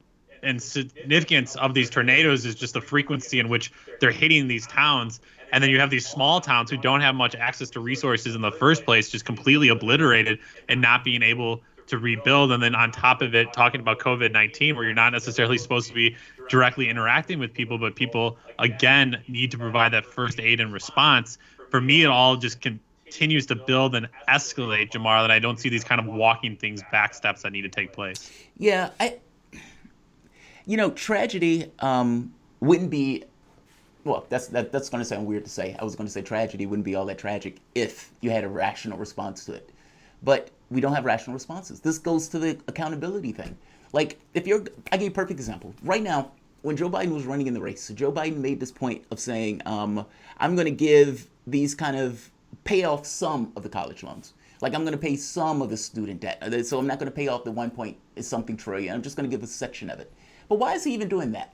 [SPEAKER 1] and significance of these tornadoes is just the frequency in which they're hitting these towns. And then you have these small towns who don't have much access to resources in the first place, just completely obliterated and not being able to rebuild. And then on top of it, talking about COVID-19, where you're not necessarily supposed to be directly interacting with people, but people, again, need to provide that first aid and response. For me, it all just continues to build and escalate, Jamar, that I don't see these kind of walking things back steps that need to take place.
[SPEAKER 7] Yeah, tragedy wouldn't be, well, that's going to sound weird to say. I was going to say tragedy wouldn't be all that tragic if you had a rational response to it. But we don't have rational responses. This goes to the accountability thing. Like, I give you a perfect example. Right now, when Joe Biden was running in the race, Joe Biden made this point of saying, I'm going to give these pay off some of the college loans. Like, I'm going to pay some of the student debt. So I'm not going to pay off the 1-point-something trillion. I'm just going to give a section of it. But why is he even doing that?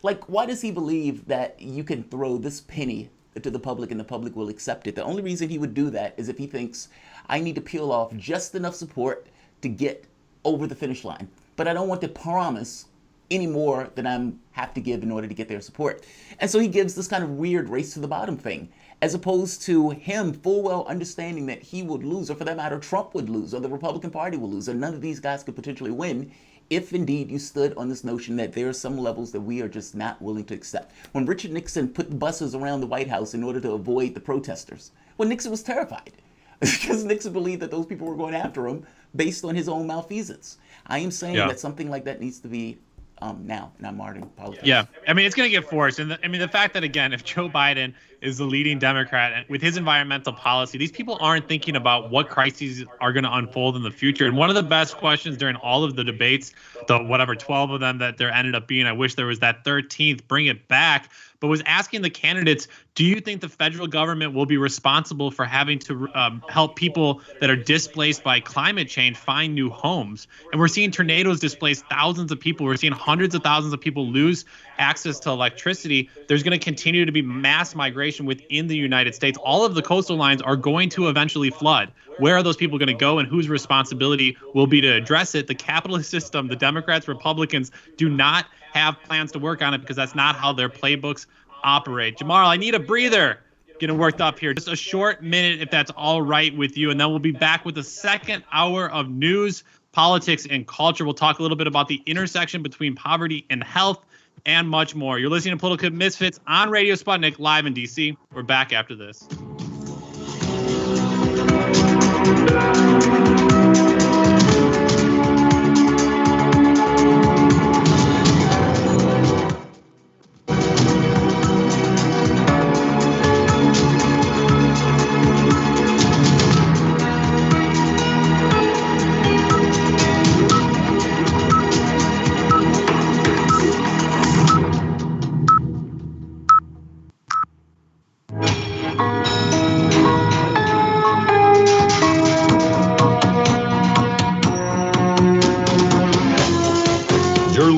[SPEAKER 7] Like, why does he believe that you can throw this penny to the public and the public will accept it? The only reason he would do that is if he thinks, I need to peel off just enough support to get over the finish line. But I don't want to promise any more than I have to give in order to get their support. And so he gives this kind of weird race to the bottom thing, as opposed to him full well understanding that he would lose, or for that matter, Trump would lose, or the Republican Party will lose, or none of these guys could potentially win if indeed you stood on this notion that there are some levels that we are just not willing to accept. When Richard Nixon put buses around the White House in order to avoid the protesters, well, Nixon was terrified because Nixon believed that those people were going after him based on his own malfeasance. I am saying that something like that needs to be now, and I'm modern politics.
[SPEAKER 1] Yeah, I mean, it's going to get forced. And the fact that, again, if Joe Biden is the leading Democrat with his environmental policy, these people aren't thinking about what crises are going to unfold in the future. And one of the best questions during all of the debates, the 12 of them that there ended up being, I wish there was that 13th, bring it back, but was asking the candidates, do you think the federal government will be responsible for having to help people that are displaced by climate change find new homes? And we're seeing tornadoes displace thousands of people. We're seeing hundreds of thousands of people lose access to electricity. There's going to continue to be mass migration concentration within the United States. All of the coastal lines are going to eventually flood. Where are those people going to go, and whose responsibility will be to address it? The capitalist system, the Democrats, Republicans do not have plans to work on it because that's not how their playbooks operate. Jamar, I need a breather. Getting worked up here. Just a short minute, if that's all right with you, and then we'll be back with the second hour of news, politics, and culture. We'll talk a little bit about the intersection between poverty and health and much more. You're listening to Political Misfits on Radio Sputnik, live in D.C. We're back after this.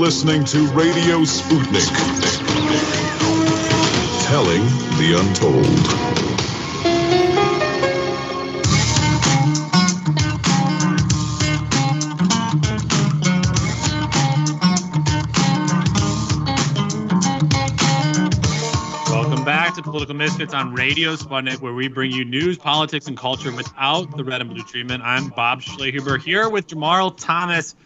[SPEAKER 10] Listening to Radio Sputnik, telling the untold.
[SPEAKER 1] Welcome back to Political Misfits on Radio Sputnik, where we bring you news, politics, and culture without the red and blue treatment. I'm Bob Schlehuber here with Jamarl Thomas.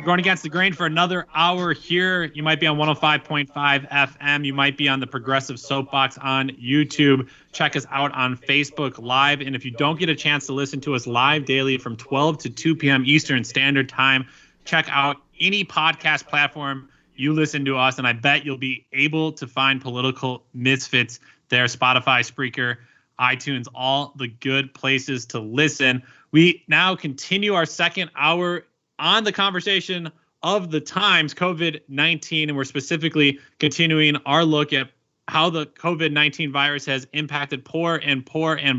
[SPEAKER 1] Going against the grain for another hour here. You might be on 105.5 FM. You might be on the Progressive Soapbox on YouTube. Check us out on Facebook Live. And if you don't get a chance to listen to us live daily from 12 to 2 p.m. Eastern Standard Time, check out any podcast platform you listen to us. And I bet you'll be able to find Political Misfits there. Spotify, Spreaker, iTunes, all the good places to listen. We now continue our second hour on the conversation of the times, COVID-19, and we're specifically continuing our look at how the COVID-19 virus has impacted poor and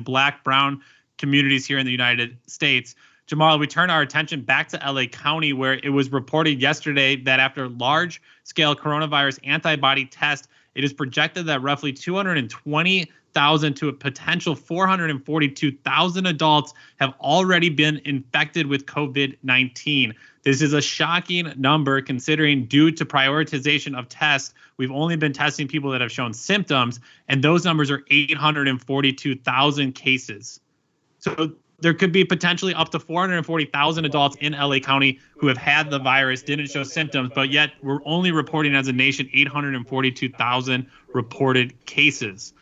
[SPEAKER 1] Black, brown communities here in the United States. Jamal, we turn our attention back to LA County, where it was reported yesterday that after large-scale coronavirus antibody test, it is projected that roughly 220,000 to a potential 442,000 adults have already been infected with COVID-19. This is a shocking number considering due to prioritization of tests, we've only been testing people that have shown symptoms, and those numbers are 842,000 cases. So there could be potentially up to 440,000 adults in LA County who have had the virus, didn't show symptoms, but yet we're only reporting as a nation 842,000 reported cases.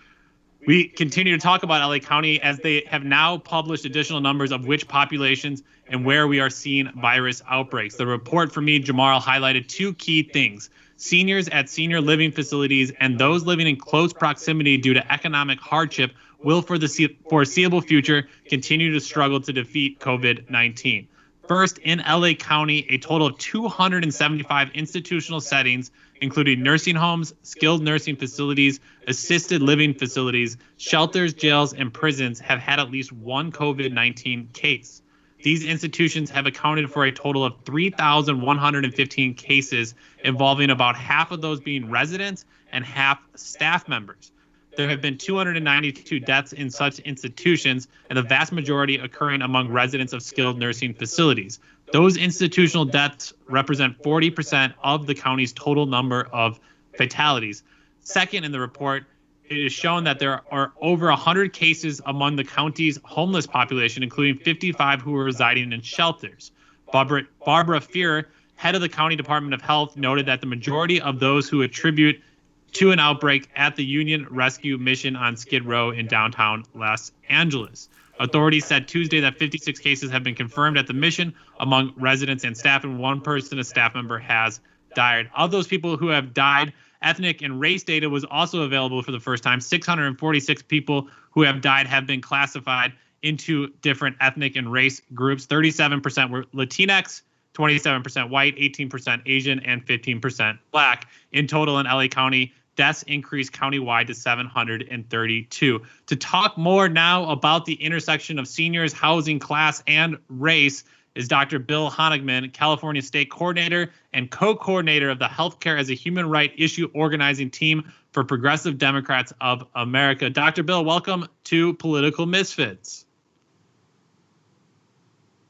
[SPEAKER 1] We continue to talk about LA County as they have now published additional numbers of which populations and where we are seeing virus outbreaks. The report for me, Jamarl, highlighted two key things: seniors at senior living facilities and those living in close proximity due to economic hardship will, for the foreseeable future, continue to struggle to defeat COVID-19. First, in LA County, a total of 275 institutional settings, including nursing homes, skilled nursing facilities, assisted living facilities, shelters, jails, and prisons, have had at least one COVID-19 case. These institutions have accounted for a total of 3,115 cases, involving about half of those being residents and half staff members. There have been 292 deaths in such institutions, and the vast majority occurring among residents of skilled nursing facilities. Those institutional deaths represent 40% of the county's total number of fatalities. Second, in the report, it is shown that there are over 100 cases among the county's homeless population, including 55 who are residing in shelters. Barbara Fear, head of the County Department of Health, noted that the majority of those who attribute to an outbreak at the Union Rescue Mission on Skid Row in downtown Los Angeles. Authorities said Tuesday that 56 cases have been confirmed at the mission among residents and staff, and one person, a staff member, has died. Of those people who have died, ethnic and race data was also available for the first time. 646 people who have died have been classified into different ethnic and race groups. 37% were Latinx, 27% white, 18% Asian, and 15% Black. In total in LA County, deaths increased countywide to 732. To talk more now about the intersection of seniors, housing, class, and race is Dr. Bill Honigman, California State Coordinator and co-coordinator of the Healthcare as a Human Right Issue Organizing Team for Progressive Democrats of America. Dr. Bill, welcome to Political Misfits.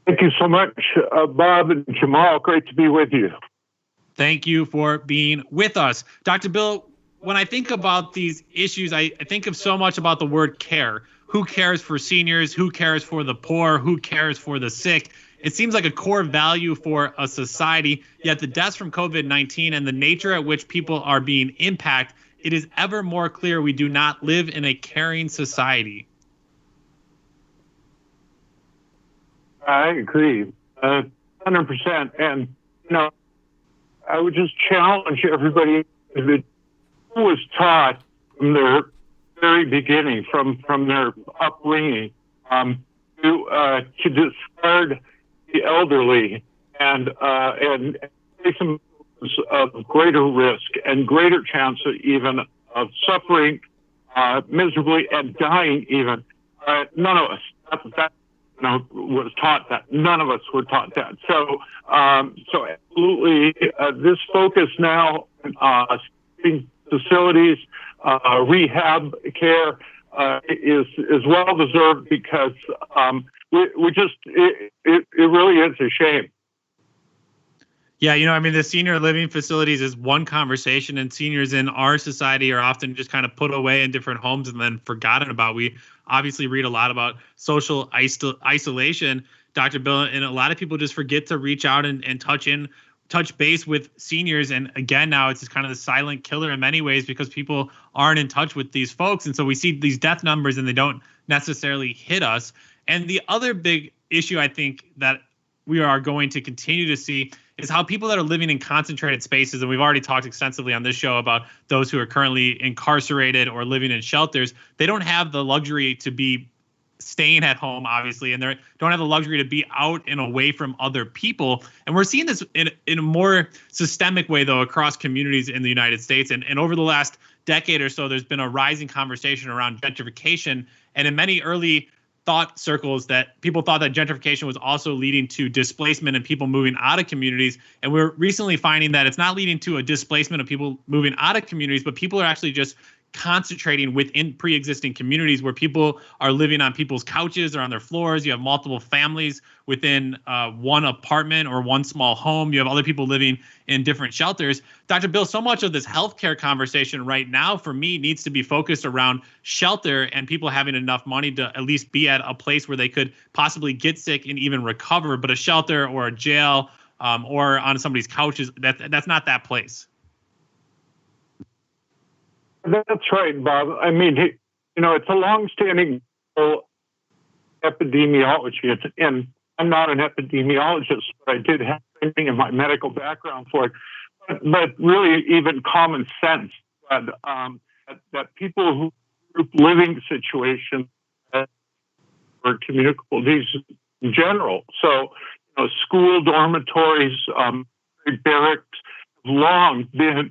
[SPEAKER 2] Thank you so much, Bob and Jamal. Great to be with you.
[SPEAKER 1] Thank you for being with us. Dr. Bill, when I think about these issues, I think of so much about the word care. Who cares for seniors? Who cares for the poor? Who cares for the sick? It seems like a core value for a society, yet the deaths from COVID-19 and the nature at which people are being impacted, it is ever more clear we do not live in a caring society.
[SPEAKER 2] I agree, 100%. And, I would just challenge everybody that was taught from their very beginning, from their upbringing, to discard the elderly and place them of greater risk and greater chance even of suffering miserably and dying even. None of us. That was taught that. None of us were taught that. So absolutely, this focus now on facilities, rehab care is well deserved because we just it really is a shame.
[SPEAKER 1] Yeah, the senior living facilities is one conversation, and seniors in our society are often just kind of put away in different homes and then forgotten about. We obviously read a lot about social isolation, Dr. Bill, and a lot of people just forget to reach out and touch base with seniors. And again, now it's just kind of the silent killer in many ways because people aren't in touch with these folks. And so we see these death numbers and they don't necessarily hit us. And the other big issue I think that we are going to continue to see is how people that are living in concentrated spaces, and we've already talked extensively on this show about those who are currently incarcerated or living in shelters, they don't have the luxury to be staying at home, obviously, and they don't have the luxury to be out and away from other people. And we're seeing this in a more systemic way, though, across communities in the United States. And over the last decade or so, there's been a rising conversation around gentrification. And in many early thought circles that people thought that gentrification was also leading to displacement and people moving out of communities. And we're recently finding that it's not leading to a displacement of people moving out of communities, but people are actually just concentrating within pre-existing communities where people are living on people's couches or on their floors. You have multiple families within one apartment or one small home. You have other people living in different shelters. Dr. Bill, so much of this healthcare conversation right now for me needs to be focused around shelter and people having enough money to at least be at a place where they could possibly get sick and even recover. But a shelter or a jail or on somebody's couches, that's not that place.
[SPEAKER 2] That's right, Bob. I mean, it's a long-standing epidemiology, and I'm not an epidemiologist, but I did have training in my medical background for it. But really, even common sense that people who group living situations are communicable diseases in general. So, school dormitories, barracks, have long been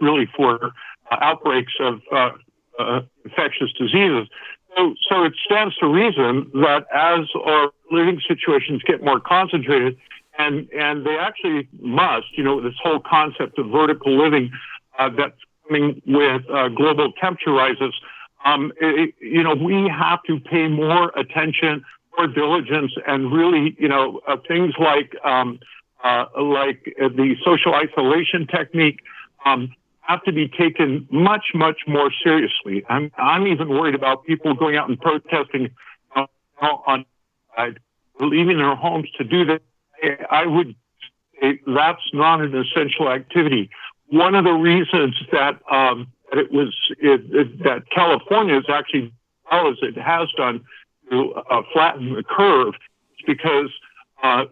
[SPEAKER 2] really for outbreaks of infectious diseases. So it stands to reason that as our living situations get more concentrated, and they actually must, this whole concept of vertical living that's coming with global temperature rises, we have to pay more attention, more diligence, and really, things like the social isolation technique, have to be taken much, much more seriously. I'm even worried about people going out and protesting on leaving their homes to do that. I would say that's not an essential activity. One of the reasons that that California is actually, well as it has done, to flatten the curve, is because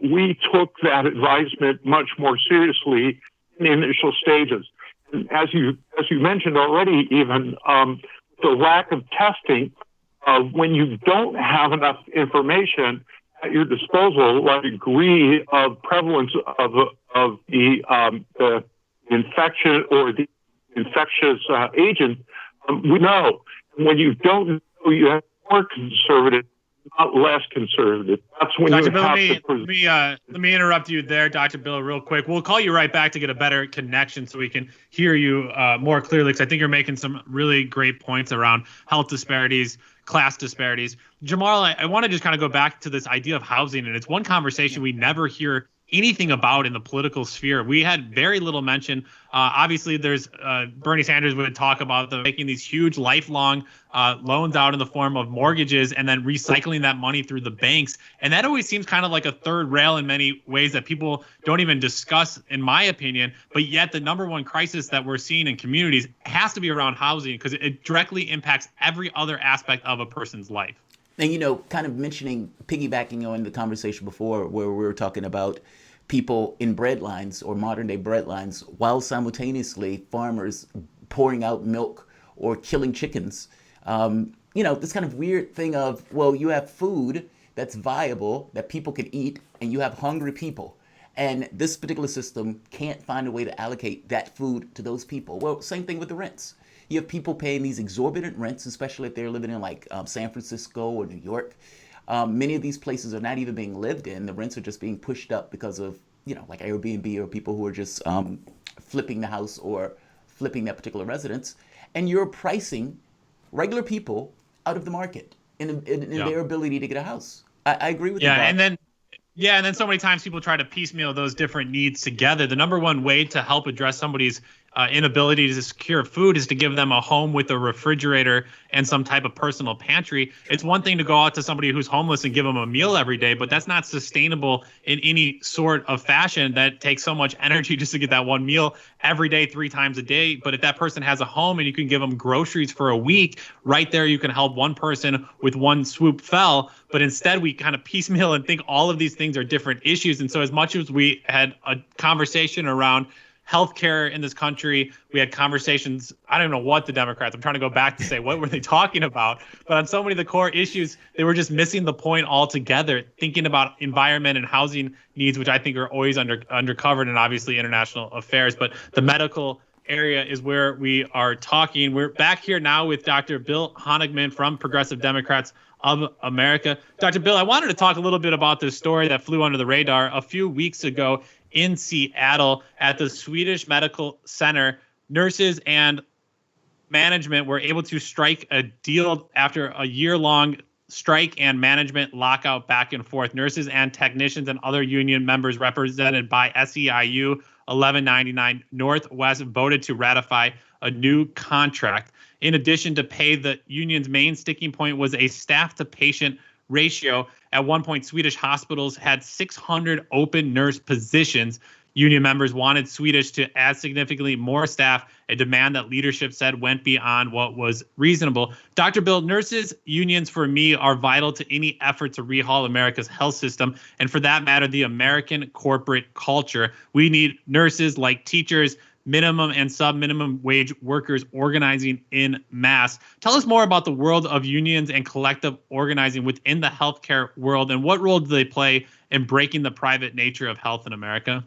[SPEAKER 2] we took that advisement much more seriously in the initial stages. As you mentioned already, even the lack of testing, when you don't have enough information at your disposal, like degree of prevalence of the infection or the infectious agent, we know. When you don't know, you have more conservative not less conservative. That's when
[SPEAKER 1] Dr.
[SPEAKER 2] you
[SPEAKER 1] Bill,
[SPEAKER 2] have
[SPEAKER 1] let me interrupt you there, Dr. Bill, real quick. We'll call you right back to get a better connection so we can hear you more clearly, because I think you're making some really great points around health disparities, class disparities. Jamal, I want to just kind of go back to this idea of housing, and it's one conversation we never hear anything about in the political sphere. We had very little mention. Obviously, there's Bernie Sanders would talk about making these huge lifelong loans out in the form of mortgages and then recycling that money through the banks. And that always seems kind of like a third rail in many ways that people don't even discuss, in my opinion. But yet the number one crisis that we're seeing in communities has to be around housing, because it directly impacts every other aspect of a person's life.
[SPEAKER 7] And, kind of piggybacking on the conversation before where we were talking about people in bread lines or modern day bread lines, while simultaneously farmers pouring out milk or killing chickens. This kind of weird thing of, well, you have food that's viable that people can eat, and you have hungry people. And this particular system can't find a way to allocate that food to those people. Well, same thing with the rents. You have people paying these exorbitant rents, especially if they're living in San Francisco or New York. Many of these places are not even being lived in. The rents are just being pushed up because of, like Airbnb or people who are just flipping the house or flipping that particular residence. And you're pricing regular people out of the market in their ability to get a house. I agree with you.
[SPEAKER 1] And then so many times people try to piecemeal those different needs together. The number one way to help address somebody's inability to secure food is to give them a home with a refrigerator and some type of personal pantry. It's one thing to go out to somebody who's homeless and give them a meal every day, but that's not sustainable in any sort of fashion. That takes so much energy just to get that one meal every day, 3 times a day. But if that person has a home and you can give them groceries for a week, right there you can help one person with one swoop fell. But instead we kind of piecemeal and think all of these things are different issues. And so as much as we had a conversation around healthcare in this country, we had conversations, I don't know what the Democrats, I'm trying to go back to say, what were they talking about? But on so many of the core issues, they were just missing the point altogether, thinking about environment and housing needs, which I think are always undercovered, and obviously international affairs. But the medical area is where we are talking. We're back here now with Dr. Bill Honigman from Progressive Democrats of America. Dr. Bill, I wanted to talk a little bit about this story that flew under the radar a few weeks ago in Seattle at the Swedish Medical Center. Nurses and management were able to strike a deal after a year-long strike and management lockout back and forth. Nurses and technicians and other union members represented by SEIU 1199 Northwest voted to ratify a new contract. In addition to pay, the union's main sticking point was a staff-to-patient ratio. At one point, Swedish hospitals had 600 open nurse positions. Union members wanted Swedish to add significantly more staff, a demand that leadership said went beyond what was reasonable. Dr. Bill, nurses unions for me are vital to any effort to rehaul America's health system, and for that matter, the American corporate culture. We need nurses like teachers, minimum and sub-minimum wage workers organizing en masse. Tell us more about the world of unions and collective organizing within the healthcare world, and what role do they play in breaking the private nature of health in America?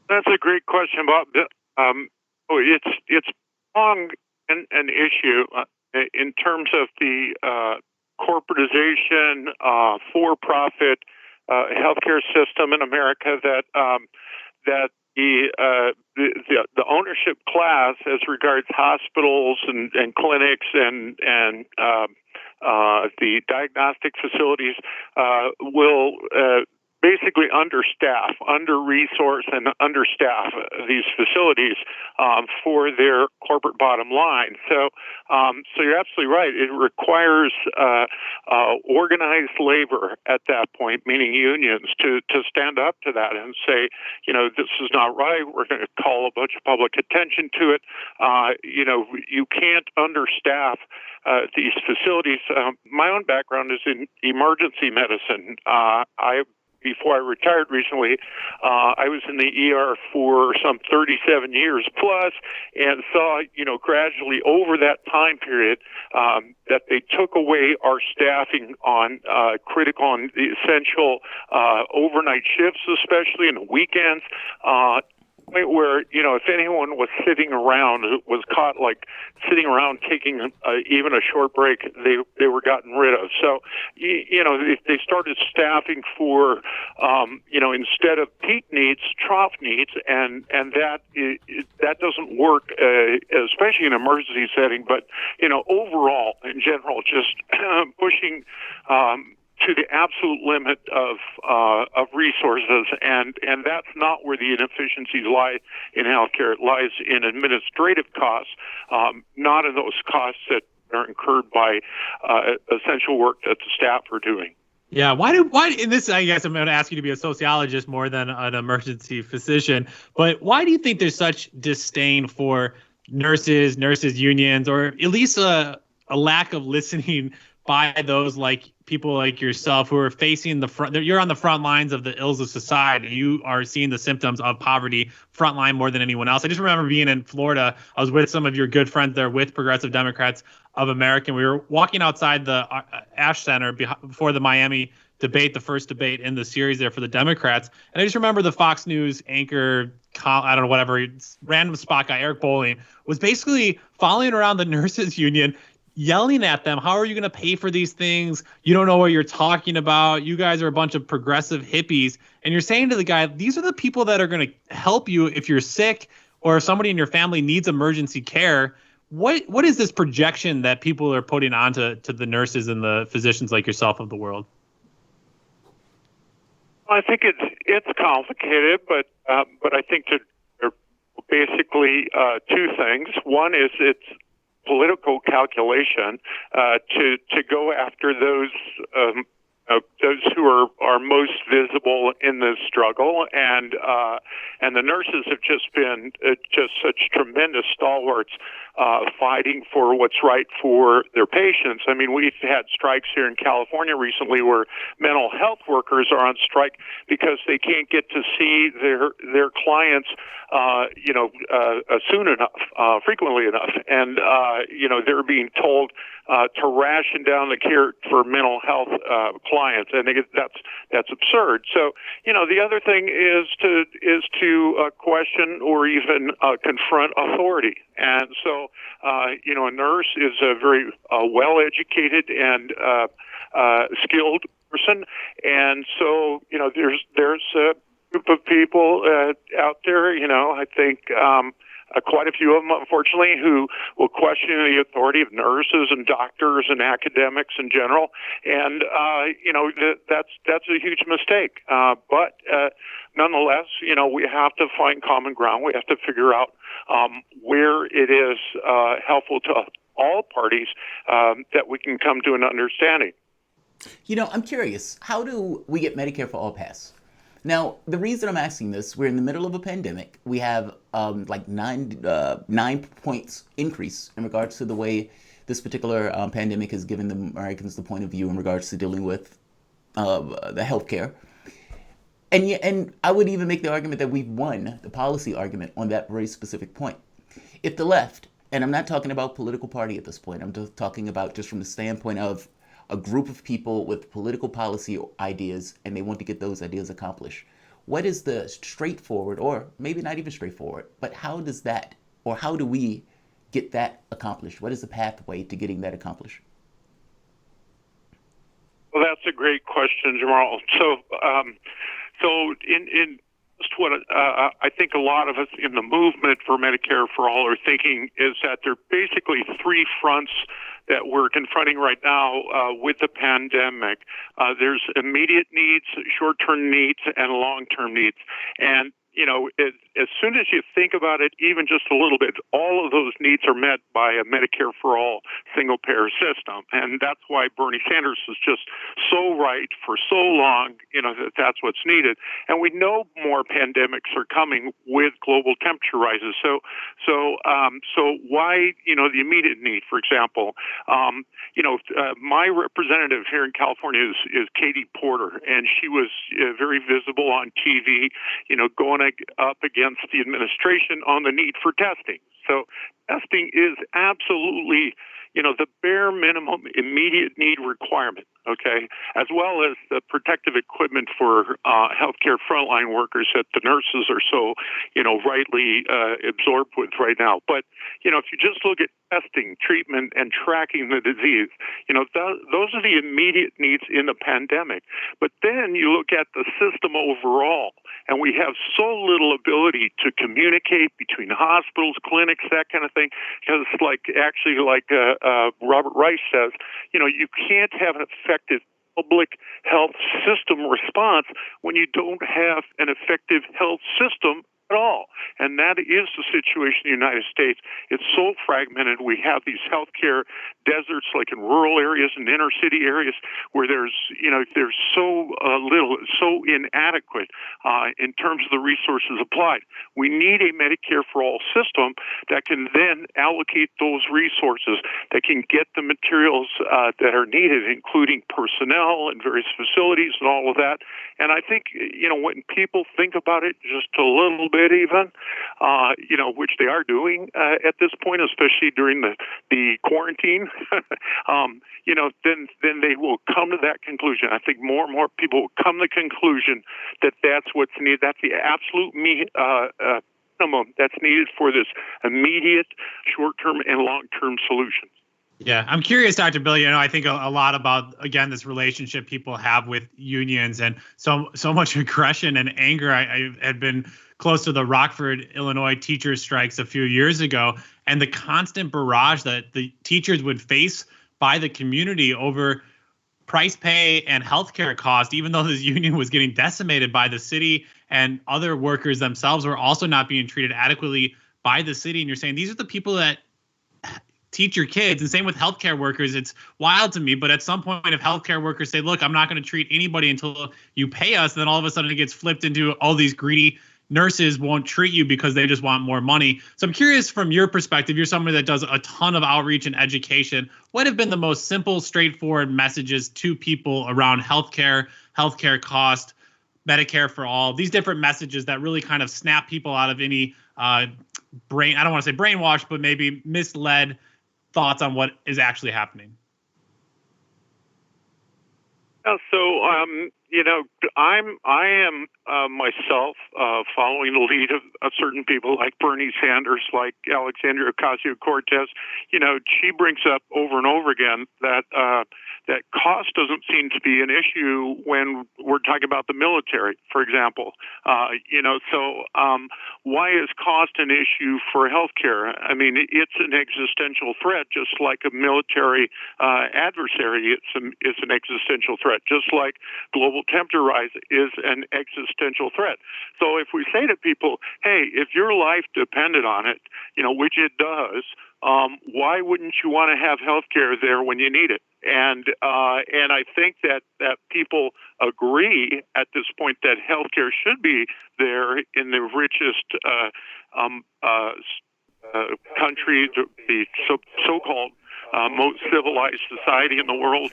[SPEAKER 13] That's a great question, Bob. It's long an issue in terms of the corporatization, for-profit healthcare system in America that the ownership class, as regards hospitals and clinics and the diagnostic facilities, will basically under-resource and understaff these facilities for their corporate bottom line. So you're absolutely right. It requires organized labor at that point, meaning unions, to stand up to that and say, this is not right. We're going to call a bunch of public attention to it. You can't understaff these facilities. My own background is in emergency medicine. Before I retired recently, I was in the ER for some 37 years plus, and saw, gradually over that time period that they took away our staffing on critical and essential overnight shifts, especially in the weekends. point where, if anyone was was caught like sitting around taking even a short break, they were gotten rid of. So, they started staffing for, instead of peak needs, trough needs, and that doesn't work, especially in an emergency setting. But, overall, in general, just pushing to the absolute limit of resources, and that's not where the inefficiencies lie in healthcare. It lies in administrative costs, not in those costs that are incurred by essential work that the staff are doing.
[SPEAKER 1] Yeah, why in this, I guess I'm going to ask you to be a sociologist more than an emergency physician, but why do you think there's such disdain for nurses unions, or at least a lack of listening by those people like yourself who are facing you're on the front lines of the ills of society. You are seeing the symptoms of poverty frontline more than anyone else. I just remember being in Florida. I was with some of your good friends there with Progressive Democrats of America. We were walking outside the Ash Center before the Miami debate, the first debate in the series there for the Democrats. And I just remember the Fox News anchor, I don't know, whatever, random spot guy, Eric Bolling, was basically following around the nurses union, yelling at them, how are you going to pay for these things? You don't know what you're talking about. You guys are a bunch of progressive hippies. And you're saying to the guy, these are the people that are going to help you if you're sick or if somebody in your family needs emergency care. What is this projection that people are putting onto the nurses and the physicians like yourself of the world?
[SPEAKER 13] I think it's complicated, but I think there are basically two things. One is it's political calculation to go after those who are most visible in this struggle, and the nurses have just been just such tremendous stalwarts fighting for what's right for their patients. I mean, we've had strikes here in California recently where mental health workers are on strike because they can't get to see their clients soon enough, frequently enough, and they're being told to ration down the care for mental health clients, and that's absurd. So, the other thing is to question or even confront authority, and so a nurse is a very well-educated and skilled person, and so there's a group of people out there. I think. Quite a few of them, unfortunately, who will question the authority of nurses and doctors and academics in general, and that's a huge mistake. But nonetheless, we have to find common ground. We have to figure out where it is helpful to all parties that we can come to an understanding.
[SPEAKER 7] I'm curious. How do we get Medicare for All passed? Now, the reason I'm asking this, we're in the middle of a pandemic. We have 9 points increase in regards to the way this particular pandemic has given the Americans the point of view in regards to dealing with the healthcare. And I would even make the argument that we've won the policy argument on that very specific point. If the left, and I'm not talking about political party at this point, I'm just talking about just from the standpoint of a group of people with political policy ideas, and they want to get those ideas accomplished. What is the straightforward, or maybe not even straightforward, but how do we get that accomplished? What is the pathway to getting that accomplished?
[SPEAKER 13] Well, that's a great question, Jamal. So in just what I think a lot of us in the movement for Medicare for All are thinking is that there are basically three fronts that we're confronting right now with the pandemic. There's immediate needs, short-term needs, and long-term needs. And as soon as you think about it, even just a little bit, all of those needs are met by a Medicare for All single-payer system. And that's why Bernie Sanders was just so right for so long, that's what's needed. And we know more pandemics are coming with global temperature rises. So why, the immediate need, for example, my representative here in California is Katie Porter, and she was very visible on TV, going up against the administration on the need for testing. So testing is absolutely, the bare minimum immediate need requirement, okay, as well as the protective equipment for healthcare frontline workers that the nurses are so, rightly absorbed with right now. But, if you just look at testing, treatment, and tracking the disease, those are the immediate needs in the pandemic. But then you look at the system overall, and we have so little ability to communicate between hospitals, clinics, that kind of thing, because like Robert Reich says, you can't have an effective public health system response when you don't have an effective health system at all. And that is the situation in the United States. It's so fragmented. We have these healthcare deserts, like in rural areas and inner city areas, where there's so little, so inadequate in terms of the resources applied. We need a Medicare for all system that can then allocate those resources, that can get the materials that are needed, including personnel and various facilities and all of that. And I think, when people think about it just a little bit even, which they are doing at this point, especially during the quarantine, then they will come to that conclusion. I think more and more people will come to the conclusion that that's what's needed. That's the absolute minimum that's needed for this immediate short-term and long-term solutions.
[SPEAKER 1] Yeah, I'm curious, Dr. Bill, I think a lot about, again, this relationship people have with unions and so much aggression and anger. I had been close to the Rockford, Illinois teachers' strikes a few years ago, and the constant barrage that the teachers would face by the community over price pay and healthcare cost, even though this union was getting decimated by the city, and other workers themselves were also not being treated adequately by the city. And you're saying these are the people that teach your kids, and same with healthcare workers. It's wild to me, but at some point, if healthcare workers say, look, I'm not going to treat anybody until you pay us, then all of a sudden it gets flipped into all these greedy nurses won't treat you because they just want more money. So I'm curious, from your perspective, you're somebody that does a ton of outreach and education. What have been the most simple, straightforward messages to people around healthcare cost, Medicare for all, these different messages that really kind of snap people out of any I don't want to say brainwashed, but maybe misled thoughts on what is actually happening?
[SPEAKER 13] I am myself following the lead of certain people like Bernie Sanders, like Alexandria Ocasio-Cortez. She brings up over and over again that that cost doesn't seem to be an issue when we're talking about the military, for example. Why is cost an issue for healthcare? I mean, it's an existential threat, just like a military adversary. It's an existential threat, just like global temperature rise is an existential threat. So if we say to people, hey, if your life depended on it, which it does, why wouldn't you want to have health care there when you need it? And I think that people agree at this point that healthcare should be there in the richest country, the so-called most civilized society in the world.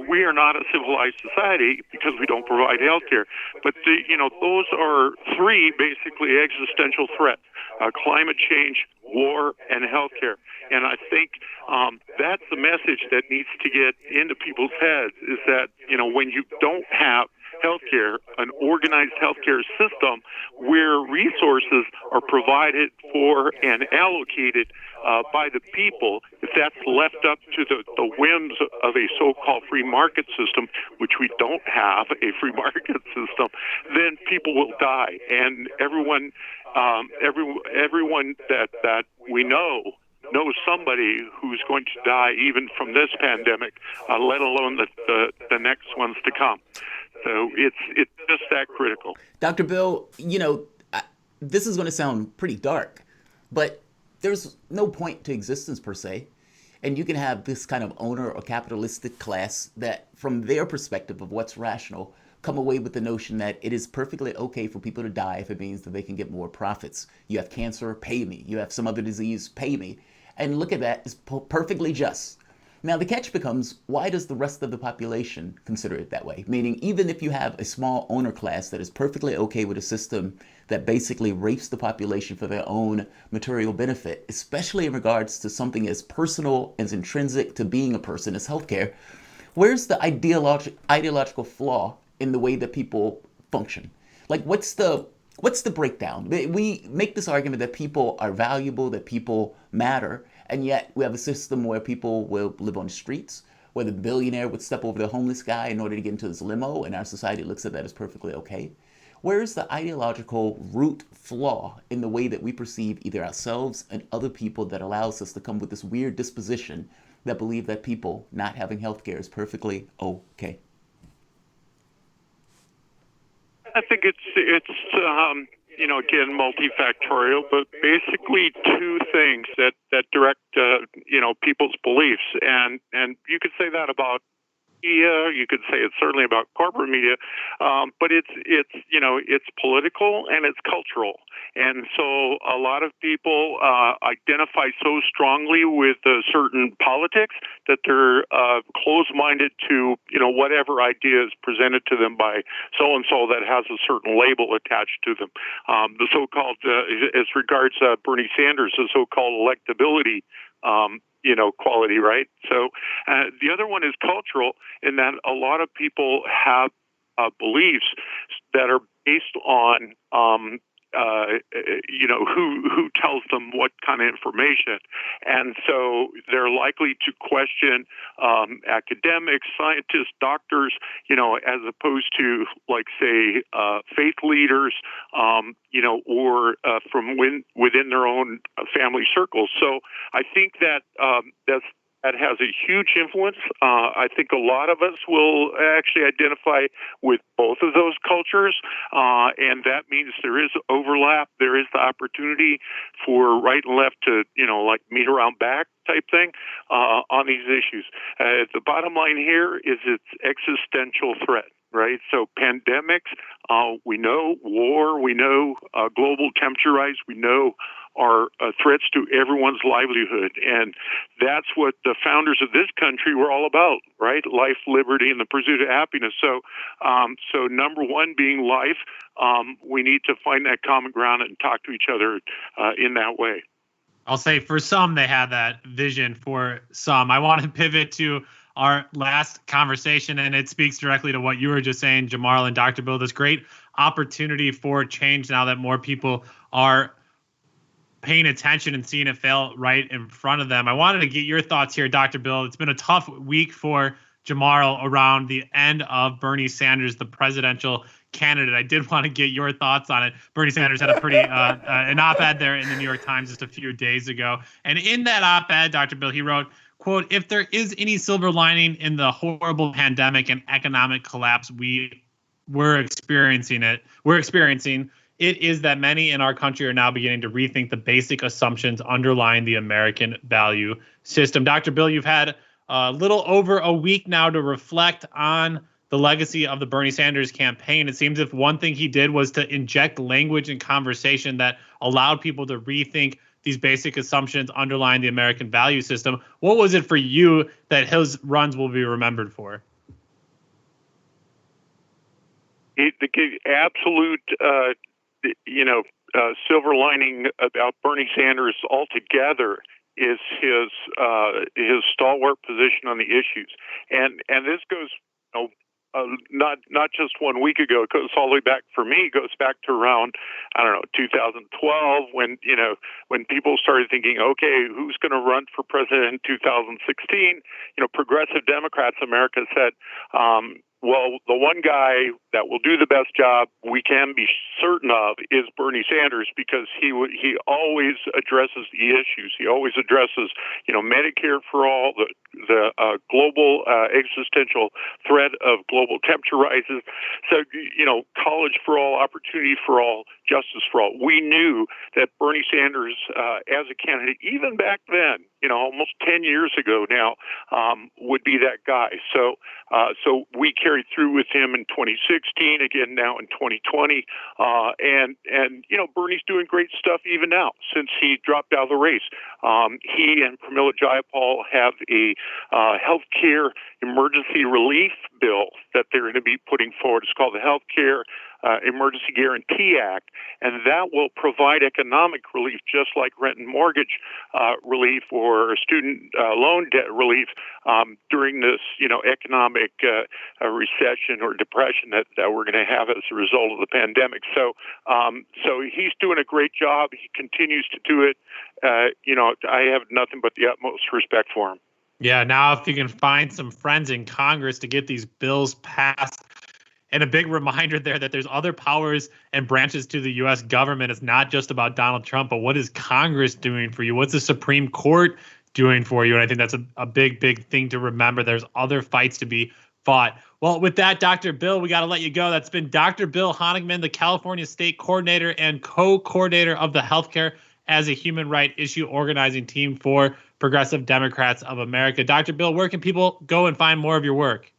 [SPEAKER 13] We are not a civilized society because we don't provide health care. But, those are three basically existential threats: climate change, war, and health care. And I think that's the message that needs to get into people's heads, is that, when you don't have healthcare, an organized healthcare system where resources are provided for and allocated by the people, if that's left up to the whims of a so-called free market system, which we don't have a free market system, then people will die. And everyone that we know knows somebody who's going to die even from this pandemic, let alone the next ones to come. So it's just that critical.
[SPEAKER 7] Dr. Bill, this is going to sound pretty dark, but there's no point to existence per se. And you can have this kind of owner or capitalistic class that, from their perspective of what's rational, come away with the notion that it is perfectly okay for people to die if it means that they can get more profits. You have cancer, pay me. You have some other disease, pay me. And look at that, it's perfectly just. Now, the catch becomes, why does the rest of the population consider it that way? Meaning, even if you have a small owner class that is perfectly okay with a system that basically rapes the population for their own material benefit, especially in regards to something as personal, as intrinsic to being a person as healthcare, where's the ideological flaw in the way that people function? Like, what's the breakdown? We make this argument that people are valuable, that people matter, and yet we have a system where people will live on the streets, where the billionaire would step over the homeless guy in order to get into his limo, and our society looks at that as perfectly okay. Where's the ideological root flaw in the way that we perceive either ourselves and other people that allows us to come with this weird disposition that believe that people not having health care is perfectly okay?
[SPEAKER 13] I think it's again, multifactorial, but basically two things that direct, people's beliefs. And you could say that about media, you could say it's certainly about corporate media, but it's political and it's cultural. And so a lot of people identify so strongly with certain politics that they're closed-minded to, whatever idea is presented to them by so-and-so that has a certain label attached to them. The so-called, as regards Bernie Sanders, the so-called electability quality, right? So the other one is cultural, in that a lot of people have beliefs that are based on who tells them what kind of information. And so they're likely to question academics, scientists, doctors, as opposed to, like, say, faith leaders, or from within their own family circles. So I think that that has a huge influence. I think a lot of us will actually identify with both of those cultures, and that means there is overlap. There is the opportunity for right and left to, like meet around back type thing on these issues. The bottom line here is it's existential threat. Right. So pandemics, we know, war, we know, global temperature rise, we know are threats to everyone's livelihood. And that's what the founders of this country were all about, right? Life, liberty, and the pursuit of happiness. So, so number one being life, we need to find that common ground and talk to each other in that way.
[SPEAKER 1] I'll say for some, they had that vision. For some, I want to pivot to our last conversation, and it speaks directly to what you were just saying, Jamarl and Dr. Bill, this great opportunity for change now that more people are paying attention and seeing it fail right in front of them. I wanted to get your thoughts here, Dr. Bill. It's been a tough week for Jamarl around the end of Bernie Sanders, the presidential candidate. I did want to get your thoughts on it. Bernie Sanders had a pretty an op-ed there in the New York Times just a few days ago. And in that op-ed, Dr. Bill, he wrote, quote, "If there is any silver lining in the horrible pandemic and economic collapse we're experiencing, it is that many in our country are now beginning to rethink the basic assumptions underlying the American value system." Dr. Bill, you've had a little over a week now to reflect on the legacy of the Bernie Sanders campaign. It seems if one thing he did was to inject language and conversation that allowed people to rethink these basic assumptions underlying the American value system. What was it for you that his runs will be remembered for?
[SPEAKER 13] The absolute, silver lining about Bernie Sanders altogether is his stalwart position on the issues, and this goes, not just 1 week ago. It goes all the way back, for me, it goes back to around, 2012, when people started thinking, okay, who's going to run for president in 2016? Progressive Democrats, America said, well, the one guy that will do the best job we can be certain of is Bernie Sanders, because he always addresses the issues. He always addresses, Medicare for all, the global existential threat of global temperature rises. So, college for all, opportunity for all, justice for all. We knew that Bernie Sanders, as a candidate, even back then, almost 10 years ago now, would be that guy. So we carried through with him in 2016, again now in 2020, and Bernie's doing great stuff even now since he dropped out of the race. He and Pramila Jayapal have a healthcare emergency relief bill that they're going to be putting forward. It's called the Healthcare Emergency Guarantee Act, and that will provide economic relief just like rent and mortgage relief or student loan debt relief during this, economic recession or depression that we're going to have as a result of the pandemic. So he's doing a great job. He continues to do it. I have nothing but the utmost respect for him.
[SPEAKER 1] Yeah, now if you can find some friends in Congress to get these bills passed, and a big reminder there that there's other powers and branches to the U.S. government. It's not just about Donald Trump, but what is Congress doing for you? What's the Supreme Court doing for you? And I think that's a big, big thing to remember. There's other fights to be fought. Well, with that, Dr. Bill, we got to let you go. That's been Dr. Bill Honigman, the California State Coordinator and co-coordinator of the Healthcare as a Human Right Issue Organizing Team for Progressive Democrats of America. Dr. Bill, where can people go and find more of your work?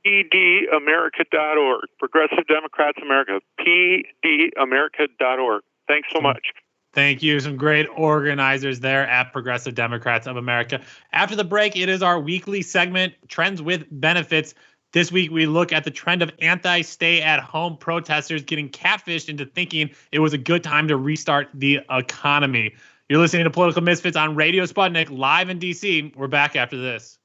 [SPEAKER 13] PDAmerica.org, Progressive Democrats America, PDAmerica.org. Thanks so much.
[SPEAKER 1] Thank you. Some great organizers there at Progressive Democrats of America. After the break, it is our weekly segment, Trends with Benefits. This week, we look at the trend of anti-stay-at-home protesters getting catfished into thinking it was a good time to restart the economy. You're listening to Political Misfits on Radio Sputnik, live in D.C. We're back after this.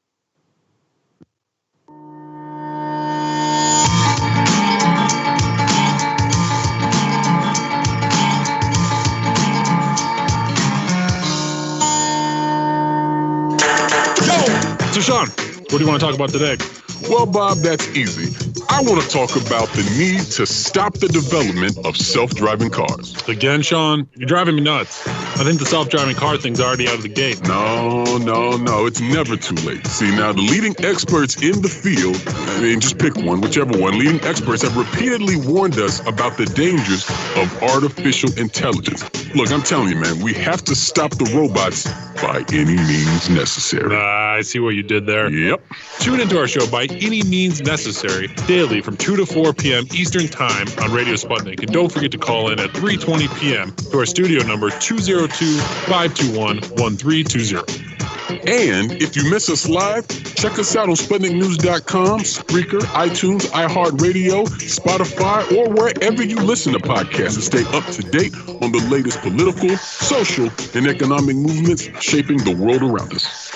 [SPEAKER 10] So, Sean, what do you want to talk about today? Well, Bob, that's easy. I want to talk about the need to stop the development of self-driving cars.
[SPEAKER 14] Again, Sean, you're driving me nuts. I think the self-driving car thing's already out of the gate.
[SPEAKER 10] No. It's never too late. See, now the leading experts in the field, just pick one, whichever one, leading experts have repeatedly warned us about the dangers of artificial intelligence. Look, I'm telling you, man, we have to stop the robots by any means necessary.
[SPEAKER 14] I see what you did there.
[SPEAKER 10] Yep.
[SPEAKER 14] Tune into our show By Any Means Necessary daily from 2 to 4 p.m. Eastern Time on Radio Sputnik. And don't forget to call in at 3:20 p.m. to our studio number 202-521-1320.
[SPEAKER 10] And if you miss us live, check us out on SputnikNews.com, Spreaker, iTunes, iHeartRadio, Spotify, or wherever you listen to podcasts and stay up to date on the latest political, social, and economic movements shaping the world around us.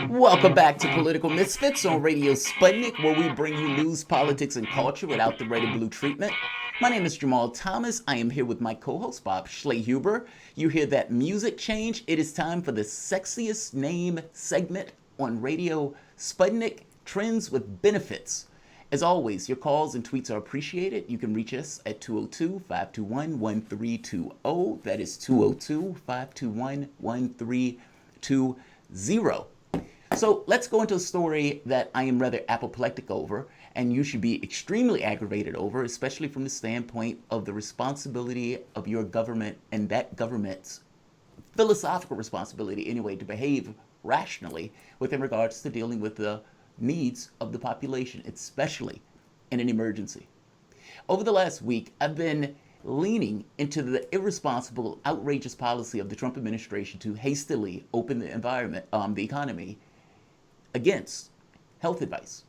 [SPEAKER 7] Welcome back to Political Misfits on Radio Sputnik, where we bring you news, politics, and culture without the red and blue treatment. My name is Jamal Thomas. I am here with my co-host, Bob Schleyhuber. You hear that music change? It is time for the sexiest name segment on Radio Sputnik, Trends with Benefits. As always, your calls and tweets are appreciated. You can reach us at 202-521-1320. That is 202-521-1320. So let's go into a story that I am rather apoplectic over, and you should be extremely aggravated over, especially from the standpoint of the responsibility of your government and that government's philosophical responsibility, anyway, to behave rationally within regards to dealing with the needs of the population, especially in an emergency. Over the last week, I've been leaning into the irresponsible, outrageous policy of the Trump administration to hastily open the economy against health advice.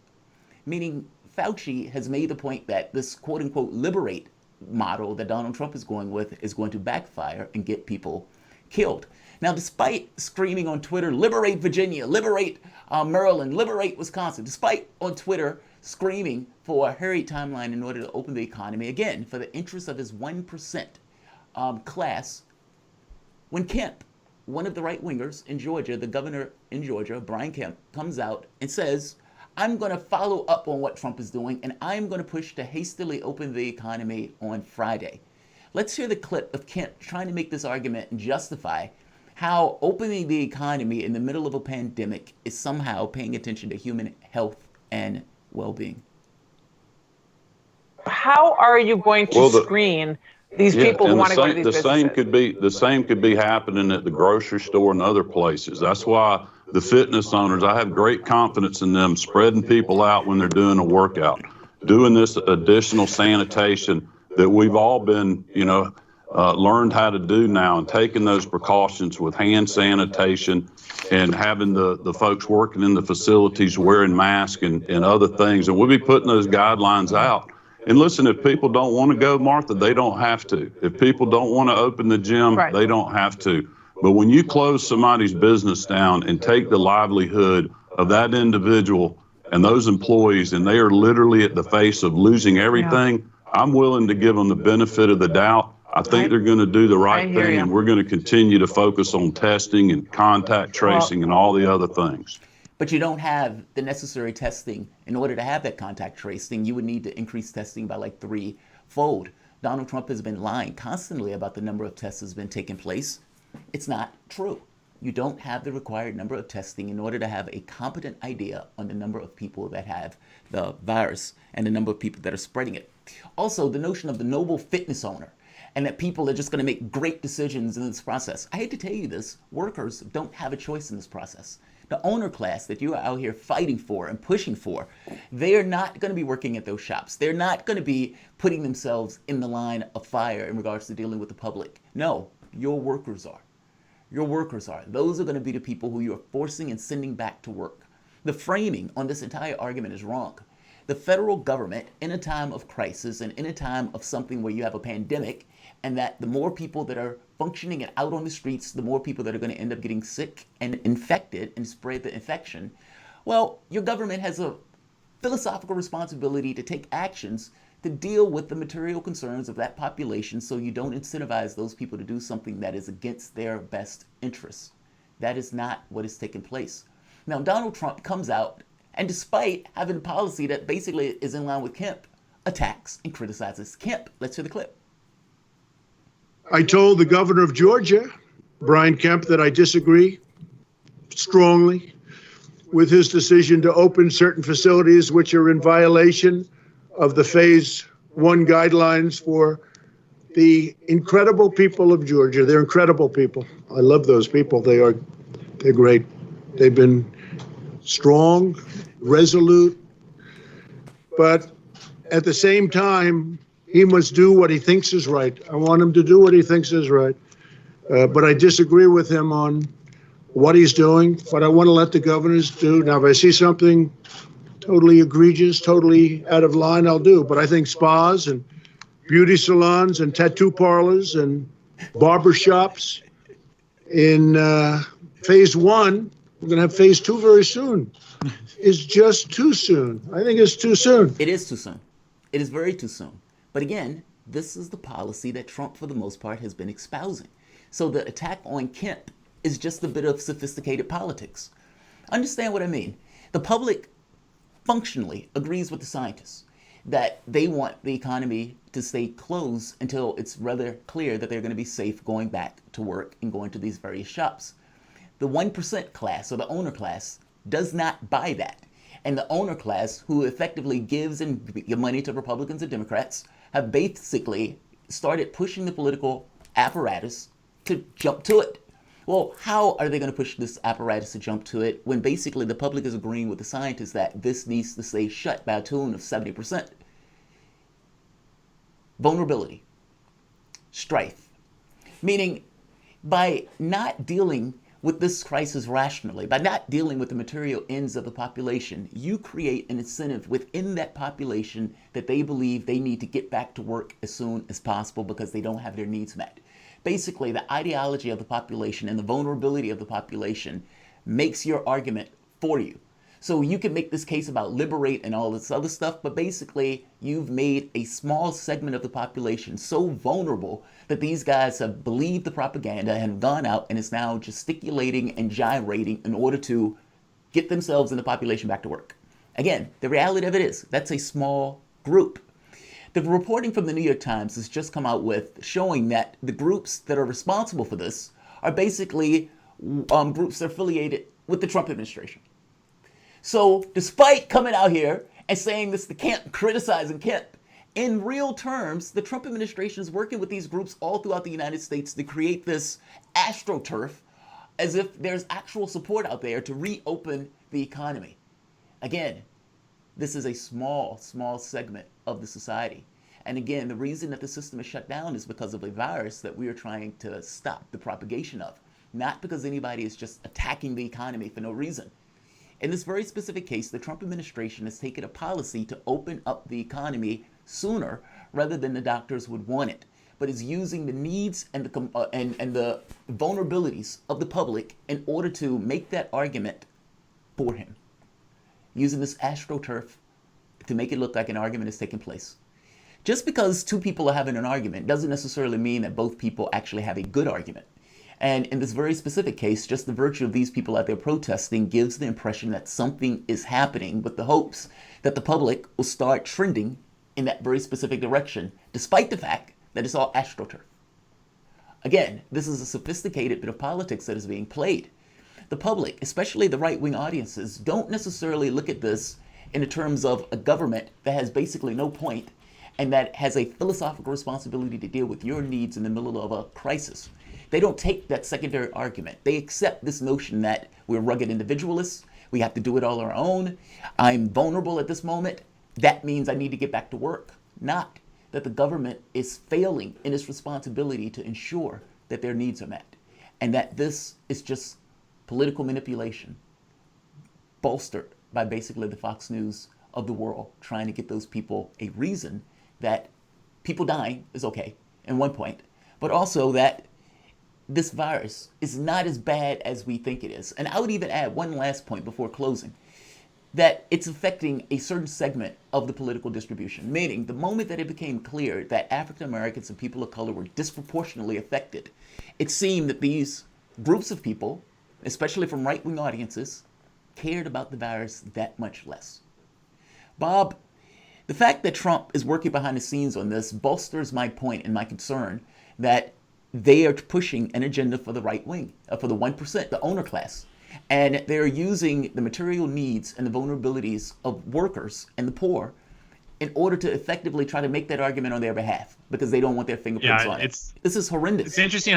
[SPEAKER 7] Meaning Fauci has made the point that this quote-unquote liberate model that Donald Trump is going with is going to backfire and get people killed. Now, despite screaming on Twitter, liberate Virginia, liberate Maryland, liberate Wisconsin, despite on Twitter screaming for a hurried timeline in order to open the economy, again, for the interest of his 1% class, when Kemp, one of the right-wingers in Georgia, the governor in Georgia, Brian Kemp, comes out and says, I'm going to follow up on what Trump is doing, and I'm going to push to hastily open the economy on Friday. Let's hear the clip of Kemp trying to make this argument and justify how opening the economy in the middle of a pandemic is somehow paying attention to human health and well-being.
[SPEAKER 15] How are you going to screen these people who
[SPEAKER 9] and
[SPEAKER 15] want to go to these businesses.
[SPEAKER 9] The same could be happening at the grocery store and other places. That's why the fitness owners, I have great confidence in them spreading people out when they're doing a workout, doing this additional sanitation that we've all been, learned how to do now, and taking those precautions with hand sanitation and having the folks working in the facilities wearing masks and other things. And we'll be putting those guidelines out. And listen, if people don't want to go, Martha, they don't have to. If people don't want to open the gym, They don't have to. But when you close somebody's business down and take the livelihood of that individual and those employees, and they are literally at the face of losing everything, I'm willing to give them the benefit of the doubt. I think they're going to do the right thing, and we're going to continue to focus on testing and contact tracing and all the other things.
[SPEAKER 7] But you don't have the necessary testing. In order to have that contact tracing, you would need to increase testing by like 3-fold. Donald Trump has been lying constantly about the number of tests that's been taking place. It's not true. You don't have the required number of testing in order to have a competent idea on the number of people that have the virus and the number of people that are spreading it. Also, the notion of the noble fitness owner and that people are just going to make great decisions in this process. I hate to tell you this, workers don't have a choice in this process. The owner class that you are out here fighting for and pushing for, they are not going to be working at those shops. They're not going to be putting themselves in the line of fire in regards to dealing with the public. No, your workers are. Your workers are. Those are going to be the people who you are forcing and sending back to work. The framing on this entire argument is wrong. The federal government, in a time of crisis and in a time of something where you have a pandemic, and that the more people that are functioning and out on the streets, the more people that are going to end up getting sick and infected and spread the infection. Well, your government has a philosophical responsibility to take actions to deal with the material concerns of that population so you don't incentivize those people to do something that is against their best interests. That is not what is taking place. Now, Donald Trump comes out and, despite having a policy that basically is in line with Kemp, attacks and criticizes Kemp. Let's hear the clip.
[SPEAKER 5] I told the governor of Georgia, Brian Kemp, that I disagree strongly with his decision to open certain facilities which are in violation of the Phase 1 guidelines for the incredible people of Georgia. They're incredible people. I love those people. They're great. They've been strong, resolute, but at the same time, he must do what he thinks is right. I want him to do what he thinks is right. But I disagree with him on what he's doing, but I want to let the governors do. Now, if I see something totally egregious, totally out of line, I'll do. But I think spas and beauty salons and tattoo parlors and barber shops in Phase 1, we're going to have Phase 2 very soon, is just too soon. I think it's too soon.
[SPEAKER 7] It is too soon. It is very too soon. But again, this is the policy that Trump, for the most part, has been espousing. So the attack on Kemp is just a bit of sophisticated politics. Understand what I mean. The public functionally agrees with the scientists that they want the economy to stay closed until it's rather clear that they're going to be safe going back to work and going to these various shops. The 1% class, or the owner class, does not buy that. And the owner class, who effectively gives money to Republicans and Democrats, have basically started pushing the political apparatus to jump to it. Well, how are they going to push this apparatus to jump to it when basically the public is agreeing with the scientists that this needs to stay shut by a tune of 70%? Vulnerability, strife, meaning by not dealing with this crisis rationally, by not dealing with the material ends of the population, you create an incentive within that population that they believe they need to get back to work as soon as possible because they don't have their needs met. Basically, the ideology of the population and the vulnerability of the population makes your argument for you. So you can make this case about liberate and all this other stuff, but basically you've made a small segment of the population so vulnerable that these guys have believed the propaganda and have gone out and is now gesticulating and gyrating in order to get themselves and the population back to work. Again, the reality of it is that's a small group. The reporting from the New York Times has just come out with showing that the groups that are responsible for this are basically groups that are affiliated with the Trump administration. So despite coming out here and saying this to Kemp, criticizing Kemp, in real terms, the Trump administration is working with these groups all throughout the United States to create this astroturf as if there's actual support out there to reopen the economy. Again, this is a small segment of the society. And again, the reason that the system is shut down is because of a virus that we are trying to stop the propagation of, not because anybody is just attacking the economy for no reason. In this very specific case, the Trump administration has taken a policy to open up the economy sooner rather than the doctors would want it, but is using the needs and the vulnerabilities of the public in order to make that argument for him, using this astroturf to make it look like an argument is taking place. Just because two people are having an argument doesn't necessarily mean that both people actually have a good argument. And in this very specific case, just the virtue of these people out there protesting gives the impression that something is happening with the hopes that the public will start trending in that very specific direction, despite the fact that it's all astroturf. Again, this is a sophisticated bit of politics that is being played. The public, especially the right-wing audiences, don't necessarily look at this in the terms of a government that has basically no point and that has a philosophical responsibility to deal with your needs in the middle of a crisis. They don't take that secondary argument. They accept this notion that we're rugged individualists, we have to do it all on our own, I'm vulnerable at this moment, that means I need to get back to work. Not that the government is failing in its responsibility to ensure that their needs are met, and that this is just political manipulation bolstered by basically the Fox News of the world, trying to get those people a reason that people dying is okay in one point, but also that this virus is not as bad as we think it is. And I would even add one last point before closing, that it's affecting a certain segment of the political distribution, meaning the moment that it became clear that African Americans and people of color were disproportionately affected, it seemed that these groups of people, especially from right-wing audiences, cared about the virus that much less. Bob, the fact that Trump is working behind the scenes on this bolsters my point and my concern that they are pushing an agenda for the right wing, for the 1%, the owner class. And they're using the material needs and the vulnerabilities of workers and the poor in order to effectively try to make that argument on their behalf because they don't want their fingerprints on it. This is horrendous.
[SPEAKER 1] It's interesting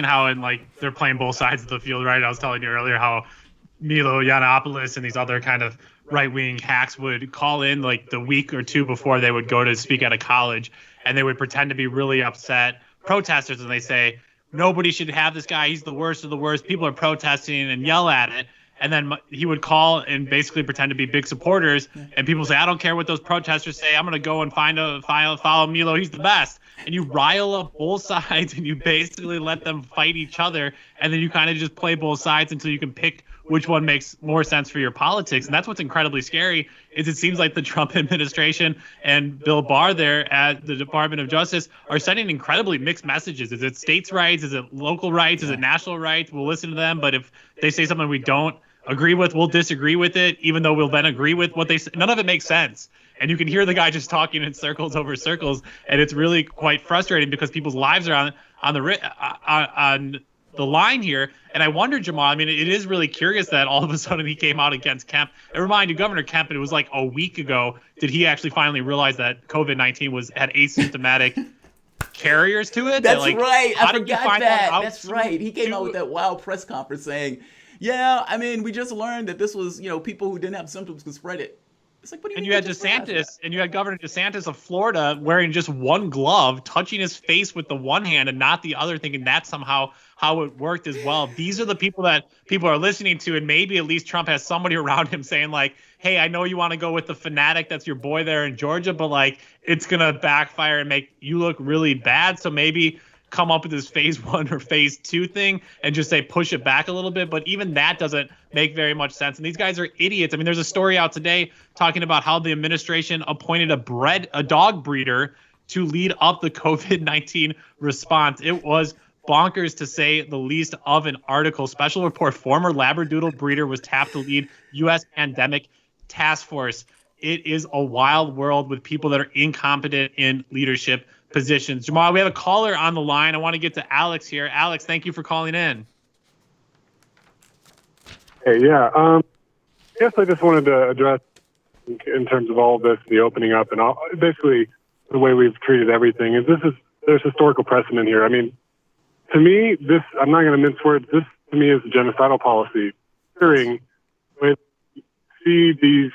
[SPEAKER 1] how in like they're playing both sides of the field, right? I was telling you earlier how Milo Yiannopoulos and these other kind of right-wing hacks would call in like the week or two before they would go to speak at a college, and they would pretend to be really upset protesters, and they say, nobody should have this guy, he's the worst of the worst, people are protesting, and yell at it. And then he would call and basically pretend to be big supporters, and people say, I don't care what those protesters say, I'm going to go and follow Milo, he's the best. And you rile up both sides, and you basically let them fight each other, and then you kind of just play both sides until you can pick which one makes more sense for your politics. And that's what's incredibly scary, is it seems like the Trump administration and Bill Barr there at the Department of Justice are sending incredibly mixed messages. Is it states' rights? Is it local rights? Is it national rights? We'll listen to them, but if they say something we don't agree with, we'll disagree with it, even though we'll then agree with what they say. None of it makes sense. And you can hear the guy just talking in circles over circles, and it's really quite frustrating because people's lives are on the line here. And I wonder, Jamal, I mean, it is really curious that all of a sudden he came out against Kemp. And remind you, Governor Kemp, it was like a week ago, did he actually finally realize that COVID-19 had asymptomatic carriers to it?
[SPEAKER 7] That's right. I forgot that. That's right. He came out with that wild press conference saying, yeah, I mean, we just learned that this was, people who didn't have symptoms could spread it. It's like, what do you mean?
[SPEAKER 1] And you had DeSantis, and you had Governor DeSantis of Florida wearing just one glove, touching his face with the one hand and not the other, thinking that's somehow how it worked as well. These are the people that people are listening to, and maybe at least Trump has somebody around him saying like, hey, I know you want to go with the fanatic that's your boy there in Georgia, but like it's going to backfire and make you look really bad. So maybe come up with this phase 1 or phase 2 thing and just say push it back a little bit. But even that doesn't make very much sense. And these guys are idiots. I mean, there's a story out today talking about how the administration appointed a dog breeder to lead up the COVID-19 response. It was bonkers to say the least of an article. Special report, former Labradoodle breeder was tapped to lead U.S. pandemic task force. It is a wild world with people that are incompetent in leadership positions. Jamal, we have a caller on the line. I want to get to Alex here. Alex, thank you for calling in.
[SPEAKER 15] Hey, yeah. I guess I just wanted to address
[SPEAKER 8] in terms of all of this, the opening up, and basically the way we've treated everything is there's historical precedent here. I mean, to me, I'm not going to mince words. This to me is a genocidal policy. When we see these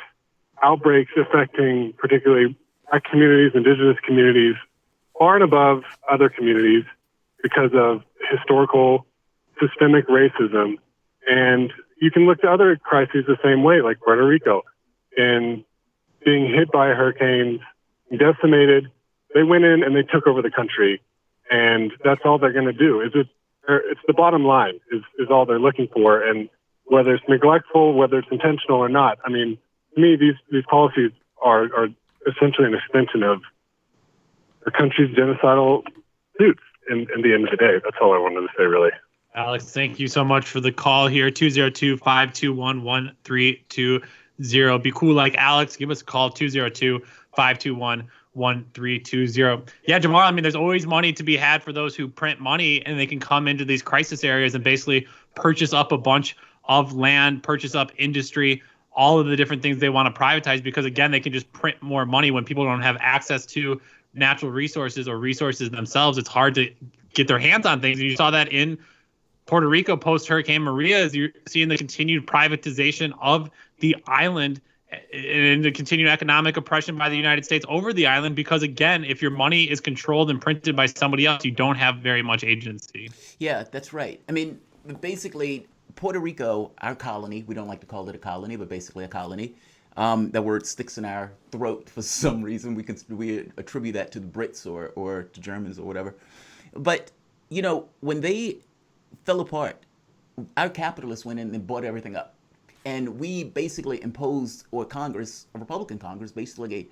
[SPEAKER 8] outbreaks affecting particularly Black communities, indigenous communities, far and above other communities because of historical systemic racism. And you can look to other crises the same way, like Puerto Rico, and being hit by hurricanes, decimated. They went in and they took over the country, and that's all they're going to do. It's the bottom line is all they're looking for, and whether it's neglectful, whether it's intentional or not. I mean, to me, these policies are essentially an extension of the country's genocidal suits. In the end of the day, that's all I wanted to say, really.
[SPEAKER 1] Alex, thank you so much for the call here. 202-521-1320. Be cool like Alex. Give us a call, 202-521-1320. Yeah, Jamal, I mean, there's always money to be had for those who print money, and they can come into these crisis areas and basically purchase up a bunch of land, purchase up industry, all of the different things they want to privatize, because, again, they can just print more money when people don't have access to natural resources or resources themselves. It's hard to get their hands on things. And you saw that in Puerto Rico post Hurricane Maria, as you're seeing the continued privatization of the island and the continued economic oppression by the United States over the island, because, again, if your money is controlled and printed by somebody else, you don't have very much agency.
[SPEAKER 7] Yeah, that's right. I mean, basically, Puerto Rico, our colony, we don't like to call it a colony, but basically a colony. That word sticks in our throat for some reason. We attribute that to the Brits or to Germans or whatever. But, you know, when they fell apart, our capitalists went in and bought everything up. And we basically imposed, or Congress, a Republican Congress, basically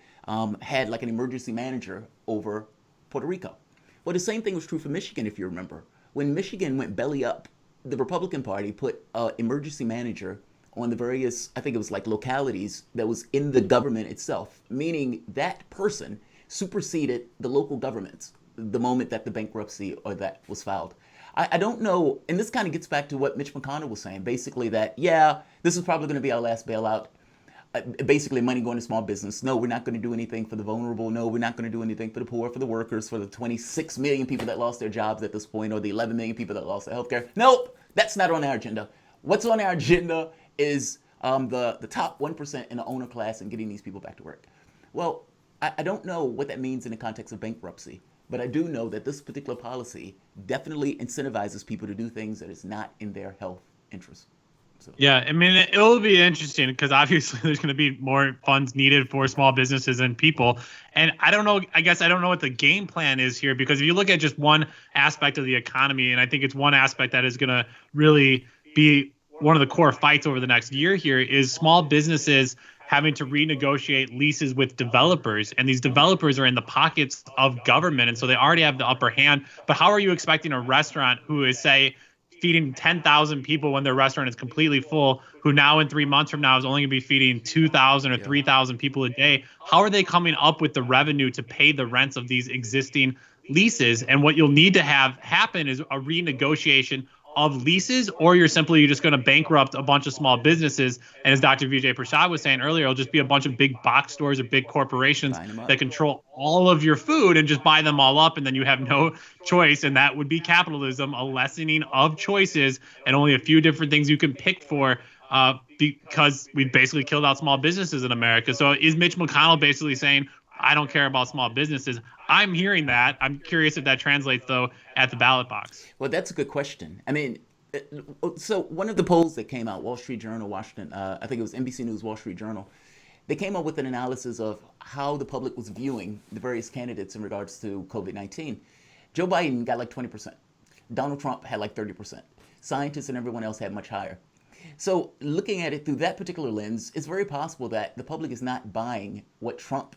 [SPEAKER 7] had like an emergency manager over Puerto Rico. Well, the same thing was true for Michigan, if you remember. When Michigan went belly up, the Republican Party put an emergency manager on the various, I think it was like localities that was in the government itself, meaning that person superseded the local governments the moment that the bankruptcy or that was filed. I don't know, and this kind of gets back to what Mitch McConnell was saying, basically that, yeah, this is probably going to be our last bailout. Basically money going to small business. No, we're not going to do anything for the vulnerable. No, we're not going to do anything for the poor, for the workers, for the 26 million people that lost their jobs at this point, or the 11 million people that lost their healthcare. Nope, that's not on our agenda. What's on our agenda is the top 1% in the owner class and getting these people back to work. Well, I don't know what that means in the context of bankruptcy, but I do know that this particular policy definitely incentivizes people to do things that is not in their health interest. So.
[SPEAKER 1] Yeah, I mean, it'll be interesting because obviously there's going to be more funds needed for small businesses and people. And I don't know, I guess I don't know what the game plan is here, because if you look at just one aspect of the economy, and I think it's one aspect that is going to really be one of the core fights over the next year here, is small businesses having to renegotiate leases with developers. And these developers are in the pockets of government, and so they already have the upper hand. But how are you expecting a restaurant who is, say, feeding 10,000 people when their restaurant is completely full, who now in 3 months from now is only going to be feeding 2,000 or 3,000 people a day? How are they coming up with the revenue to pay the rents of these existing leases? And what you'll need to have happen is a renegotiation of leases, or you're just going to bankrupt a bunch of small businesses. And as Dr. Vijay Prashad was saying earlier, it'll just be a bunch of big box stores or big corporations that control all of your food and just buy them all up, and then you have no choice. And that would be capitalism, a lessening of choices and only a few different things you can pick for, because we've basically killed out small businesses in America. So is Mitch McConnell basically saying, I don't care about small businesses? I'm hearing that. I'm curious if that translates, though, at the ballot box.
[SPEAKER 7] Well, that's a good question. I mean, so one of the polls that came out, Wall Street Journal, Washington, I think it was NBC News, Wall Street Journal, they came up with an analysis of how the public was viewing the various candidates in regards to COVID-19. Joe Biden got like 20%. Donald Trump had like 30%. Scientists and everyone else had much higher. So looking at it through that particular lens, it's very possible that the public is not buying what Trump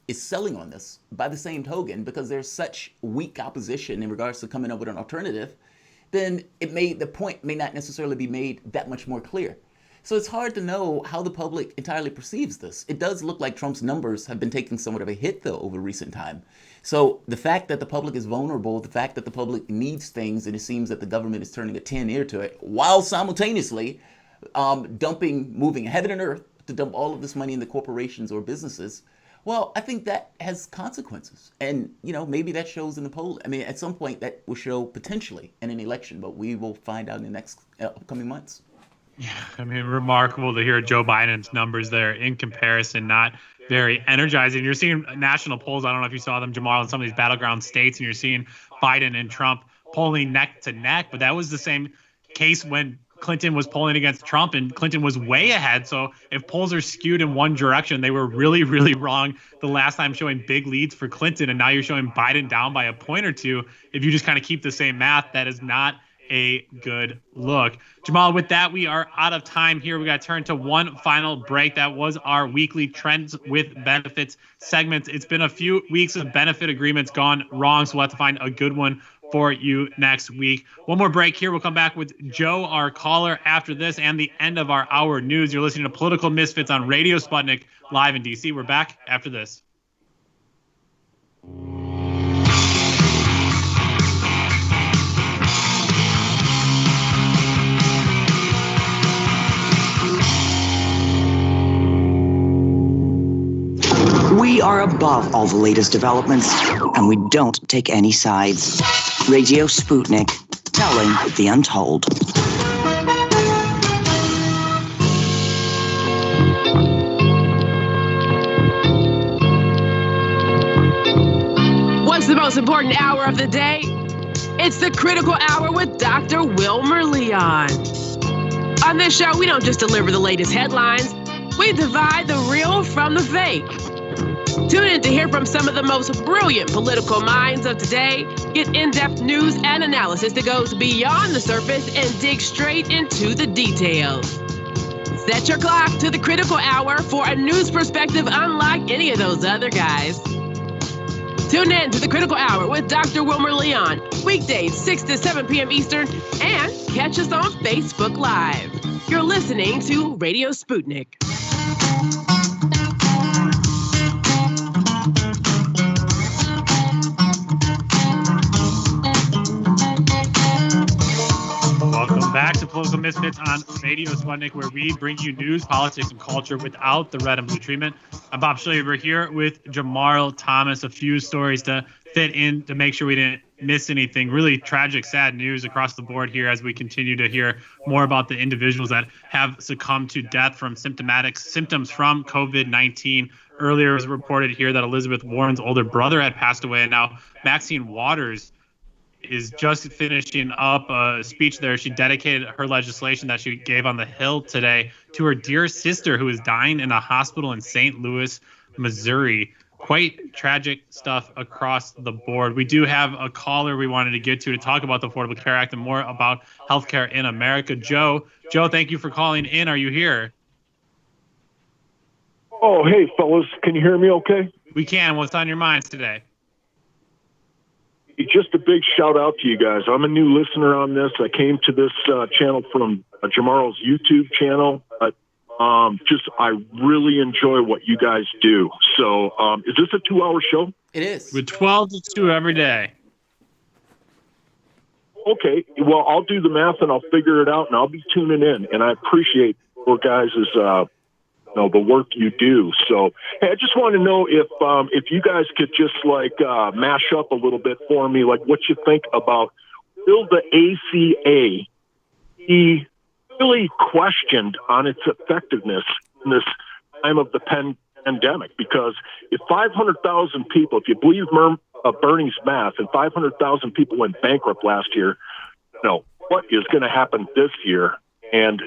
[SPEAKER 7] is selling on this. By the same token, because there's such weak opposition in regards to coming up with an alternative, then the point may not necessarily be made that much more clear. So it's hard to know how the public entirely perceives this. It does look like Trump's numbers have been taking somewhat of a hit, though, over recent time. So the fact that the public is vulnerable, the fact that the public needs things, and it seems that the government is turning a tin ear to it, while simultaneously moving heaven and earth to dump all of this money into corporations or businesses, well, I think that has consequences. And, maybe that shows in the poll. I mean, at some point that will show potentially in an election, but we will find out in the next upcoming months.
[SPEAKER 1] Yeah, I mean, remarkable to hear Joe Biden's numbers there in comparison, not very energizing. You're seeing national polls. I don't know if you saw them, Jamal, in some of these battleground states, and you're seeing Biden and Trump polling neck to neck. But that was the same case when Clinton was polling against Trump, and Clinton was way ahead. So if polls are skewed in one direction, they were really, really wrong the last time, showing big leads for Clinton. And now you're showing Biden down by a point or two. If you just kind of keep the same math, that is not a good look. Jamal, with that, we are out of time here. We got to turn to one final break. That was our weekly Trends with Benefits segment. It's been a few weeks of benefit agreements gone wrong, so we'll have to find a good one for you next week. One more break here. We'll come back with Joe, our caller, after this and the end of our hour news. You're listening to Political Misfits on Radio Sputnik, live in D.C. We're back after this.
[SPEAKER 15] We are above all the latest developments, and we don't take any sides. Radio Sputnik, telling the untold.
[SPEAKER 16] What's the most important hour of the day? It's the Critical Hour with Dr. Wilmer Leon. On this show, we don't just deliver the latest headlines, we divide the real from the fake. Tune in to hear from some of the most brilliant political minds of today, get in-depth news and analysis that goes beyond the surface and dig straight into the details. Set your clock to the Critical Hour for a news perspective unlike any of those other guys. Tune in to the Critical Hour with Dr. Wilmer Leon, weekdays 6 to 7 p.m. Eastern, and catch us on Facebook Live. You're listening to Radio Sputnik.
[SPEAKER 1] Welcome back to Political Misfits on Radio Sputnik, where we bring you news, politics, and culture without the red and blue treatment. I'm Bob Schillier. We're here with Jamarl Thomas. A few stories to fit in to make sure we didn't miss anything. Really tragic, sad news across the board here as we continue to hear more about the individuals that have succumbed to death from symptoms from COVID-19. Earlier, it was reported here that Elizabeth Warren's older brother had passed away, and now Maxine Waters is just finishing up a speech there. She dedicated her legislation that she gave on the Hill today to her dear sister who is dying in a hospital in St. Louis, Missouri. Quite tragic stuff across the board. We do have a caller we wanted to get to talk about the Affordable Care Act and more about healthcare in America. Joe, thank you for calling in. Are you here?
[SPEAKER 17] Oh, hey, fellas. Can you hear me okay?
[SPEAKER 1] We can. What's on your minds today?
[SPEAKER 17] Just a big shout out to you guys. I'm a new listener on this. I came to this channel from Jamarl's YouTube channel. I really enjoy what you guys do. So is this a 2-hour show?
[SPEAKER 7] It is.
[SPEAKER 1] With 12 to 2 every day.
[SPEAKER 17] Okay. Well, I'll do the math and I'll figure it out and I'll be tuning in. And I appreciate your guys' the work you do. So, hey, I just want to know if you guys could just mash up a little bit for me, like what you think about will the ACA be really questioned on its effectiveness in this time of the pandemic? Because if 500,000 people, if you believe Bernie's math, and 500,000 people went bankrupt last year, what is going to happen this year? And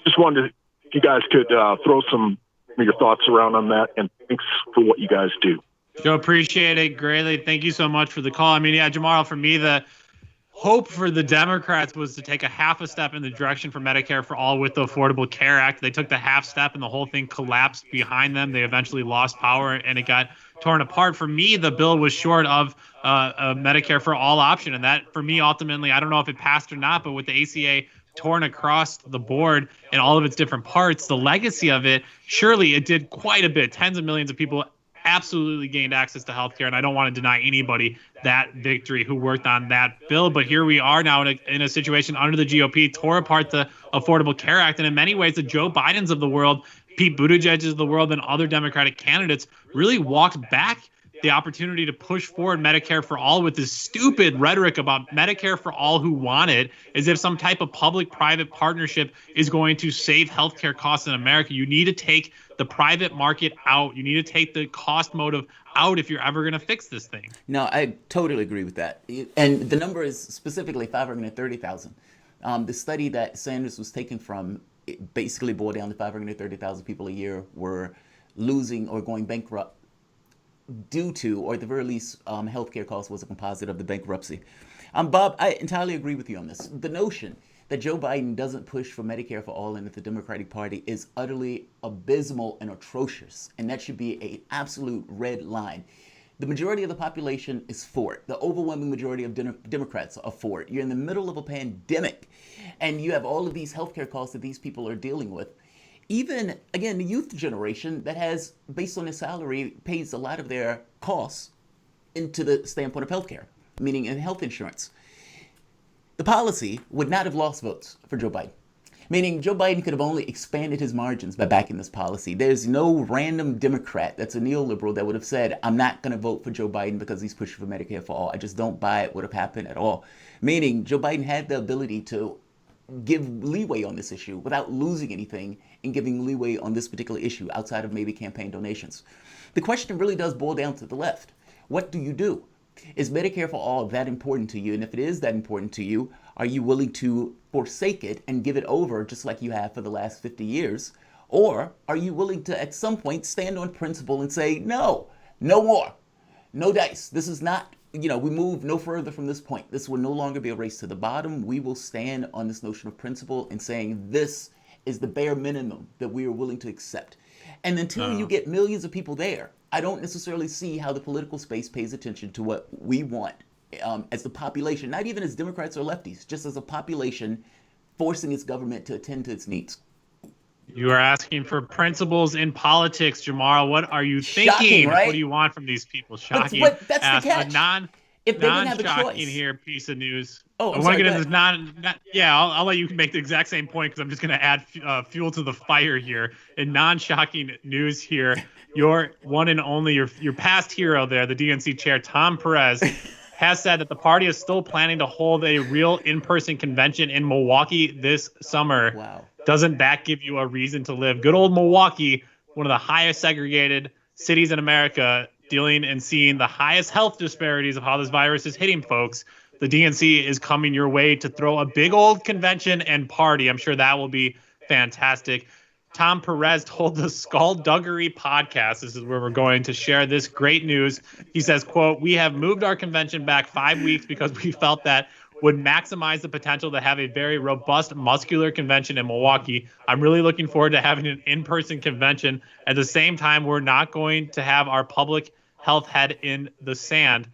[SPEAKER 17] just wanted to, if you guys could throw some of your thoughts around on that, and thanks for what you guys do.
[SPEAKER 1] Joe, appreciate it greatly. Thank you so much for the call. I mean, yeah, Jamarl, for me, the hope for the Democrats was to take a half a step in the direction for Medicare for All with the Affordable Care Act. They took the half step and the whole thing collapsed behind them. They eventually lost power and it got torn apart. For me, the bill was short of a Medicare for All option. And that, for me, ultimately, I don't know if it passed or not, but with the ACA torn across the board in all of its different parts, the legacy of it, surely it did quite a bit. Tens of millions of people absolutely gained access to healthcare, and I don't want to deny anybody that victory who worked on that bill. But here we are now in a situation under the GOP, tore apart the Affordable Care Act, and in many ways, the Joe Bidens of the world Pete Buttigieg of the world and other Democratic candidates really walked back the opportunity to push forward Medicare for all with this stupid rhetoric about Medicare for all who want it, as if some type of public-private partnership is going to save healthcare costs in America. You need to take the private market out. You need to take the cost motive out if you're ever going to fix this thing.
[SPEAKER 7] No, I totally agree with that. And the number is specifically 530,000. The study that Sanders was taken from, it basically boiled down to 530,000 people a year were losing or going bankrupt due to, or at the very least, healthcare costs was a composite of the bankruptcy. Bob, I entirely agree with you on this. The notion that Joe Biden doesn't push for Medicare for all and that the Democratic Party is utterly abysmal and atrocious, and that should be an absolute red line. The majority of the population is for it. The overwhelming majority of Democrats are for it. You're in the middle of a pandemic, and you have all of these healthcare costs that these people are dealing with. Even, again, the youth generation that has, based on their salary, pays a lot of their costs into the standpoint of healthcare, meaning in health insurance. The policy would not have lost votes for Joe Biden, meaning Joe Biden could have only expanded his margins by backing this policy. There's no random Democrat that's a neoliberal that would have said, I'm not going to vote for Joe Biden because he's pushing for Medicare for all. I just don't buy it would have happened at all. Meaning Joe Biden had the ability to give leeway on this issue without losing anything and giving leeway on this particular issue outside of maybe campaign donations. The question really does boil down to the left. What do you do? Is Medicare for all that important to you? And if it is that important to you, are you willing to forsake it and give it over just like you have for the last 50 years? Or are you willing to at some point stand on principle and say, no more, no dice. This is not, we move no further from this point. This will no longer be a race to the bottom. We will stand on this notion of principle and saying this is the bare minimum that we are willing to accept. And until you get millions of people there, I don't necessarily see how the political space pays attention to what we want as the population, not even as Democrats or lefties, just as a population forcing its government to attend to its needs.
[SPEAKER 1] You are asking for principles in politics, Jamal. What are you thinking?
[SPEAKER 7] Shocking, right?
[SPEAKER 1] What do you want from these people? Shocking.
[SPEAKER 7] But that's the catch.
[SPEAKER 1] If
[SPEAKER 7] they didn't have a
[SPEAKER 1] non-shocking
[SPEAKER 7] choice.
[SPEAKER 1] here piece of news.
[SPEAKER 7] Oh,
[SPEAKER 1] I want to get into this I'll let you make the exact same point because I'm just going to add fuel to the fire here. In non-shocking news here, your one and only, your past hero there, the DNC chair, Tom Perez, has said that the party is still planning to hold a real in-person convention in Milwaukee this summer.
[SPEAKER 7] Wow.
[SPEAKER 1] Doesn't that give you a reason to live? Good old Milwaukee, one of the highest segregated cities in America, dealing and seeing the highest health disparities of how this virus is hitting folks. The DNC is coming your way to throw a big old convention and party. I'm sure that will be fantastic. Tom Perez told the Skullduggery podcast, this is where we're going to share this great news. He says, quote, we have moved our convention back 5 weeks because we felt that would maximize the potential to have a very robust muscular convention in Milwaukee. I'm really looking forward to having an in-person convention. At the same time, we're not going to have our public health head in the sand.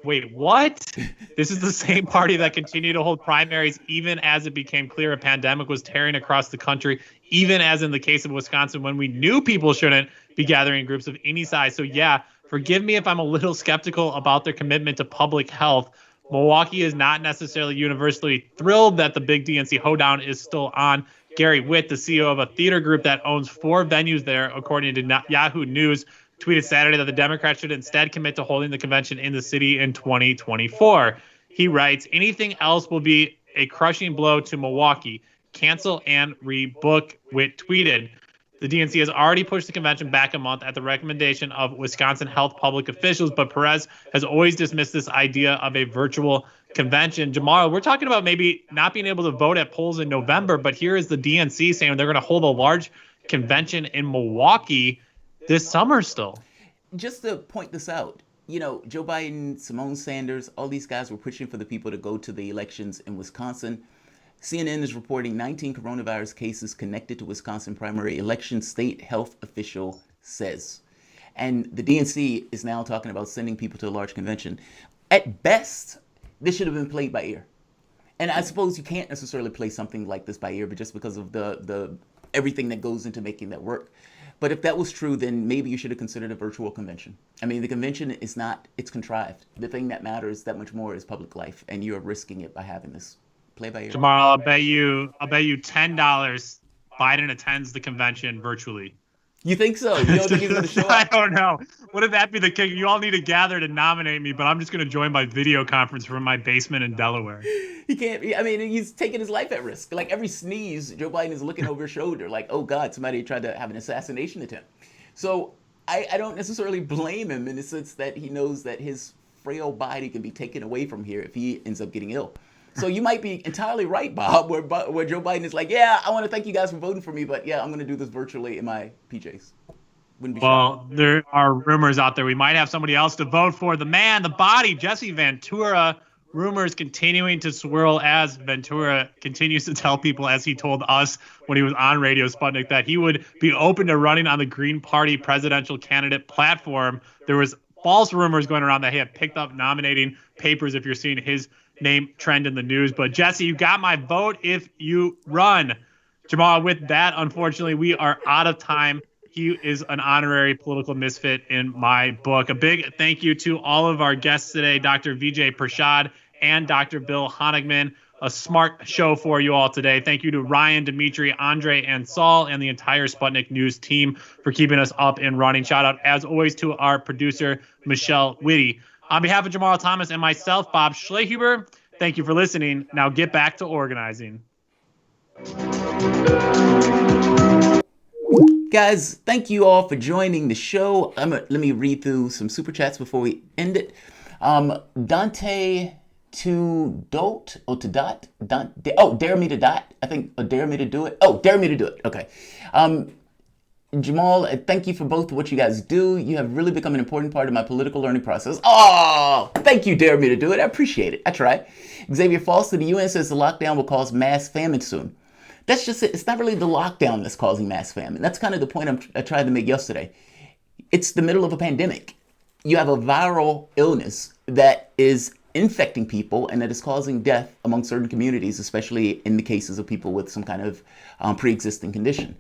[SPEAKER 1] Wait, what? This is the same party that continued to hold primaries even as it became clear a pandemic was tearing across the country, even as in the case of Wisconsin when we knew people shouldn't be gathering in groups of any size. So yeah, forgive me if I'm a little skeptical about their commitment to public health. Milwaukee is not necessarily universally thrilled that the big DNC hoedown is still on. Gary Witt, the CEO of a theater group that owns 4 venues there, according to Yahoo News, tweeted Saturday that the Democrats should instead commit to holding the convention in the city in 2024. He writes, anything else will be a crushing blow to Milwaukee. Cancel and rebook, Witt tweeted. The DNC has already pushed the convention back a month at the recommendation of Wisconsin health public officials, but Perez has always dismissed this idea of a virtual convention. Jamal, we're talking about maybe not being able to vote at polls in November, but here is the DNC saying they're going to hold a large convention in Milwaukee this summer still.
[SPEAKER 7] Just to point this out, Joe Biden, Simone Sanders, all these guys were pushing for the people to go to the elections in Wisconsin. CNN is reporting 19 coronavirus cases connected to Wisconsin primary election, state health official says. And the DNC is now talking about sending people to a large convention. At best, this should have been played by ear. And I suppose you can't necessarily play something like this by ear, but just because of the everything that goes into making that work. But if that was true, then maybe you should have considered a virtual convention. I mean, the convention is not, it's contrived. The thing that matters that much more is public life, and you're risking it by having this play by ear.
[SPEAKER 1] Jamal, I'll bet you $10 Biden attends the convention virtually.
[SPEAKER 7] You think so? You don't think he's going to show up?
[SPEAKER 1] I don't know. Wouldn't that be the kick? You all need to gather to nominate me, but I'm just going to join by video conference from my basement in Delaware.
[SPEAKER 7] He can't. I mean, he's taking his life at risk. Like every sneeze, Joe Biden is looking over his shoulder, like, oh God, somebody tried to have an assassination attempt. So I don't necessarily blame him in the sense that he knows that his frail body can be taken away from here if he ends up getting ill. So you might be entirely right, Bob, where Joe Biden is like, yeah, I want to thank you guys for voting for me, but yeah, I'm going to do this virtually in my PJs. Wouldn't be shocked.
[SPEAKER 1] There are rumors out there. We might have somebody else to vote for. The man, the body, Jesse Ventura. Rumors continuing to swirl as Ventura continues to tell people, as he told us when he was on Radio Sputnik, that he would be open to running on the Green Party presidential candidate platform. There was false rumors going around that he had picked up nominating papers, if you're seeing his name trend in the news. But Jesse, you got my vote if you run. Jamal, with that, unfortunately, we are out of time. He is an honorary political misfit in my book. A big thank you to all of our guests today, Dr. Vijay Prashad and Dr. Bill Honigman. A smart show for you all today. Thank you to Ryan, Dimitri, Andre, and Saul, and the entire Sputnik News team for keeping us up and running. Shout out, as always, to our producer, Michelle Whitty. On behalf of Jamal Thomas and myself, Bob Schlehuber, thank you for listening. Now get back to organizing.
[SPEAKER 7] Guys, thank you all for joining the show. Let me read through some super chats before we end it. Dante to Dot, or to Dot, Dare Me to Dot, I think, or Dare Me to Do It. Oh, Dare Me to Do It, okay. Jamal, thank you for both what you guys do. You have really become an important part of my political learning process. Oh, thank you, Dare Me to Do It. I appreciate it. I try. Xavier Falls to the UN says the lockdown will cause mass famine soon. That's just it. It's not really the lockdown that's causing mass famine. That's kind of the point I tried to make yesterday. It's the middle of a pandemic. You have a viral illness that is infecting people and that is causing death among certain communities, especially in the cases of people with some kind of pre-existing condition.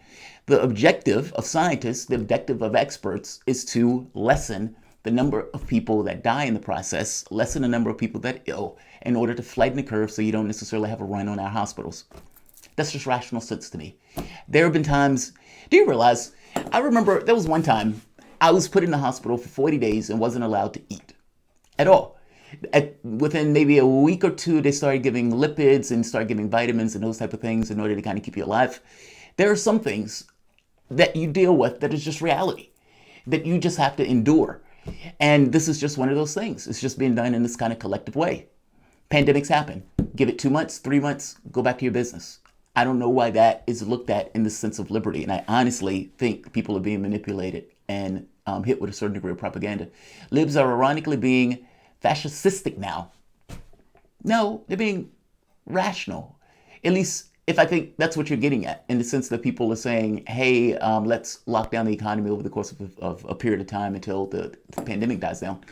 [SPEAKER 7] The objective of scientists, the objective of experts, is to lessen the number of people that die in the process, lessen the number of people that are ill, in order to flatten the curve so you don't necessarily have a run on our hospitals. That's just rational sense to me. There have been times, do you realize, I remember there was one time I was put in the hospital for 40 days and wasn't allowed to eat at all. Within maybe a week or two, they started giving lipids and started giving vitamins and those type of things in order to kind of keep you alive. There are some things that you deal with that is just reality, that you just have to endure. And this is just one of those things. It's just being done in this kind of collective way. Pandemics happen. Give it 2 months, 3 months, go back to your business. I don't know why that is looked at in the sense of liberty. And I honestly think people are being manipulated and hit with a certain degree of propaganda. Libs are ironically being fascistic now. No, they're being rational. At least if I think that's what you're getting at, in the sense that people are saying, hey, let's lock down the economy over the course of a period of time until the pandemic dies down.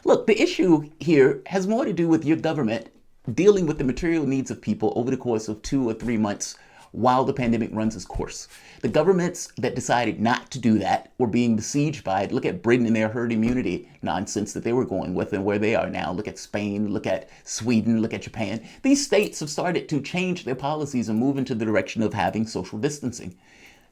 [SPEAKER 7] Look, the issue here has more to do with your government dealing with the material needs of people over the course of 2 or 3 months while the pandemic runs its course. The governments that decided not to do that were being besieged by it. Look at Britain and their herd immunity nonsense that they were going with and where they are now. Look at Spain, look at Sweden, look at Japan. These states have started to change their policies and move into the direction of having social distancing.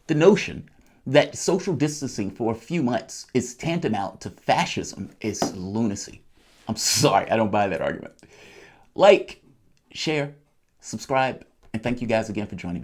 [SPEAKER 7] The notion that social distancing for a few months is tantamount to fascism is lunacy. I'm sorry, I don't buy that argument. Like, share, subscribe, and thank you guys again for joining me.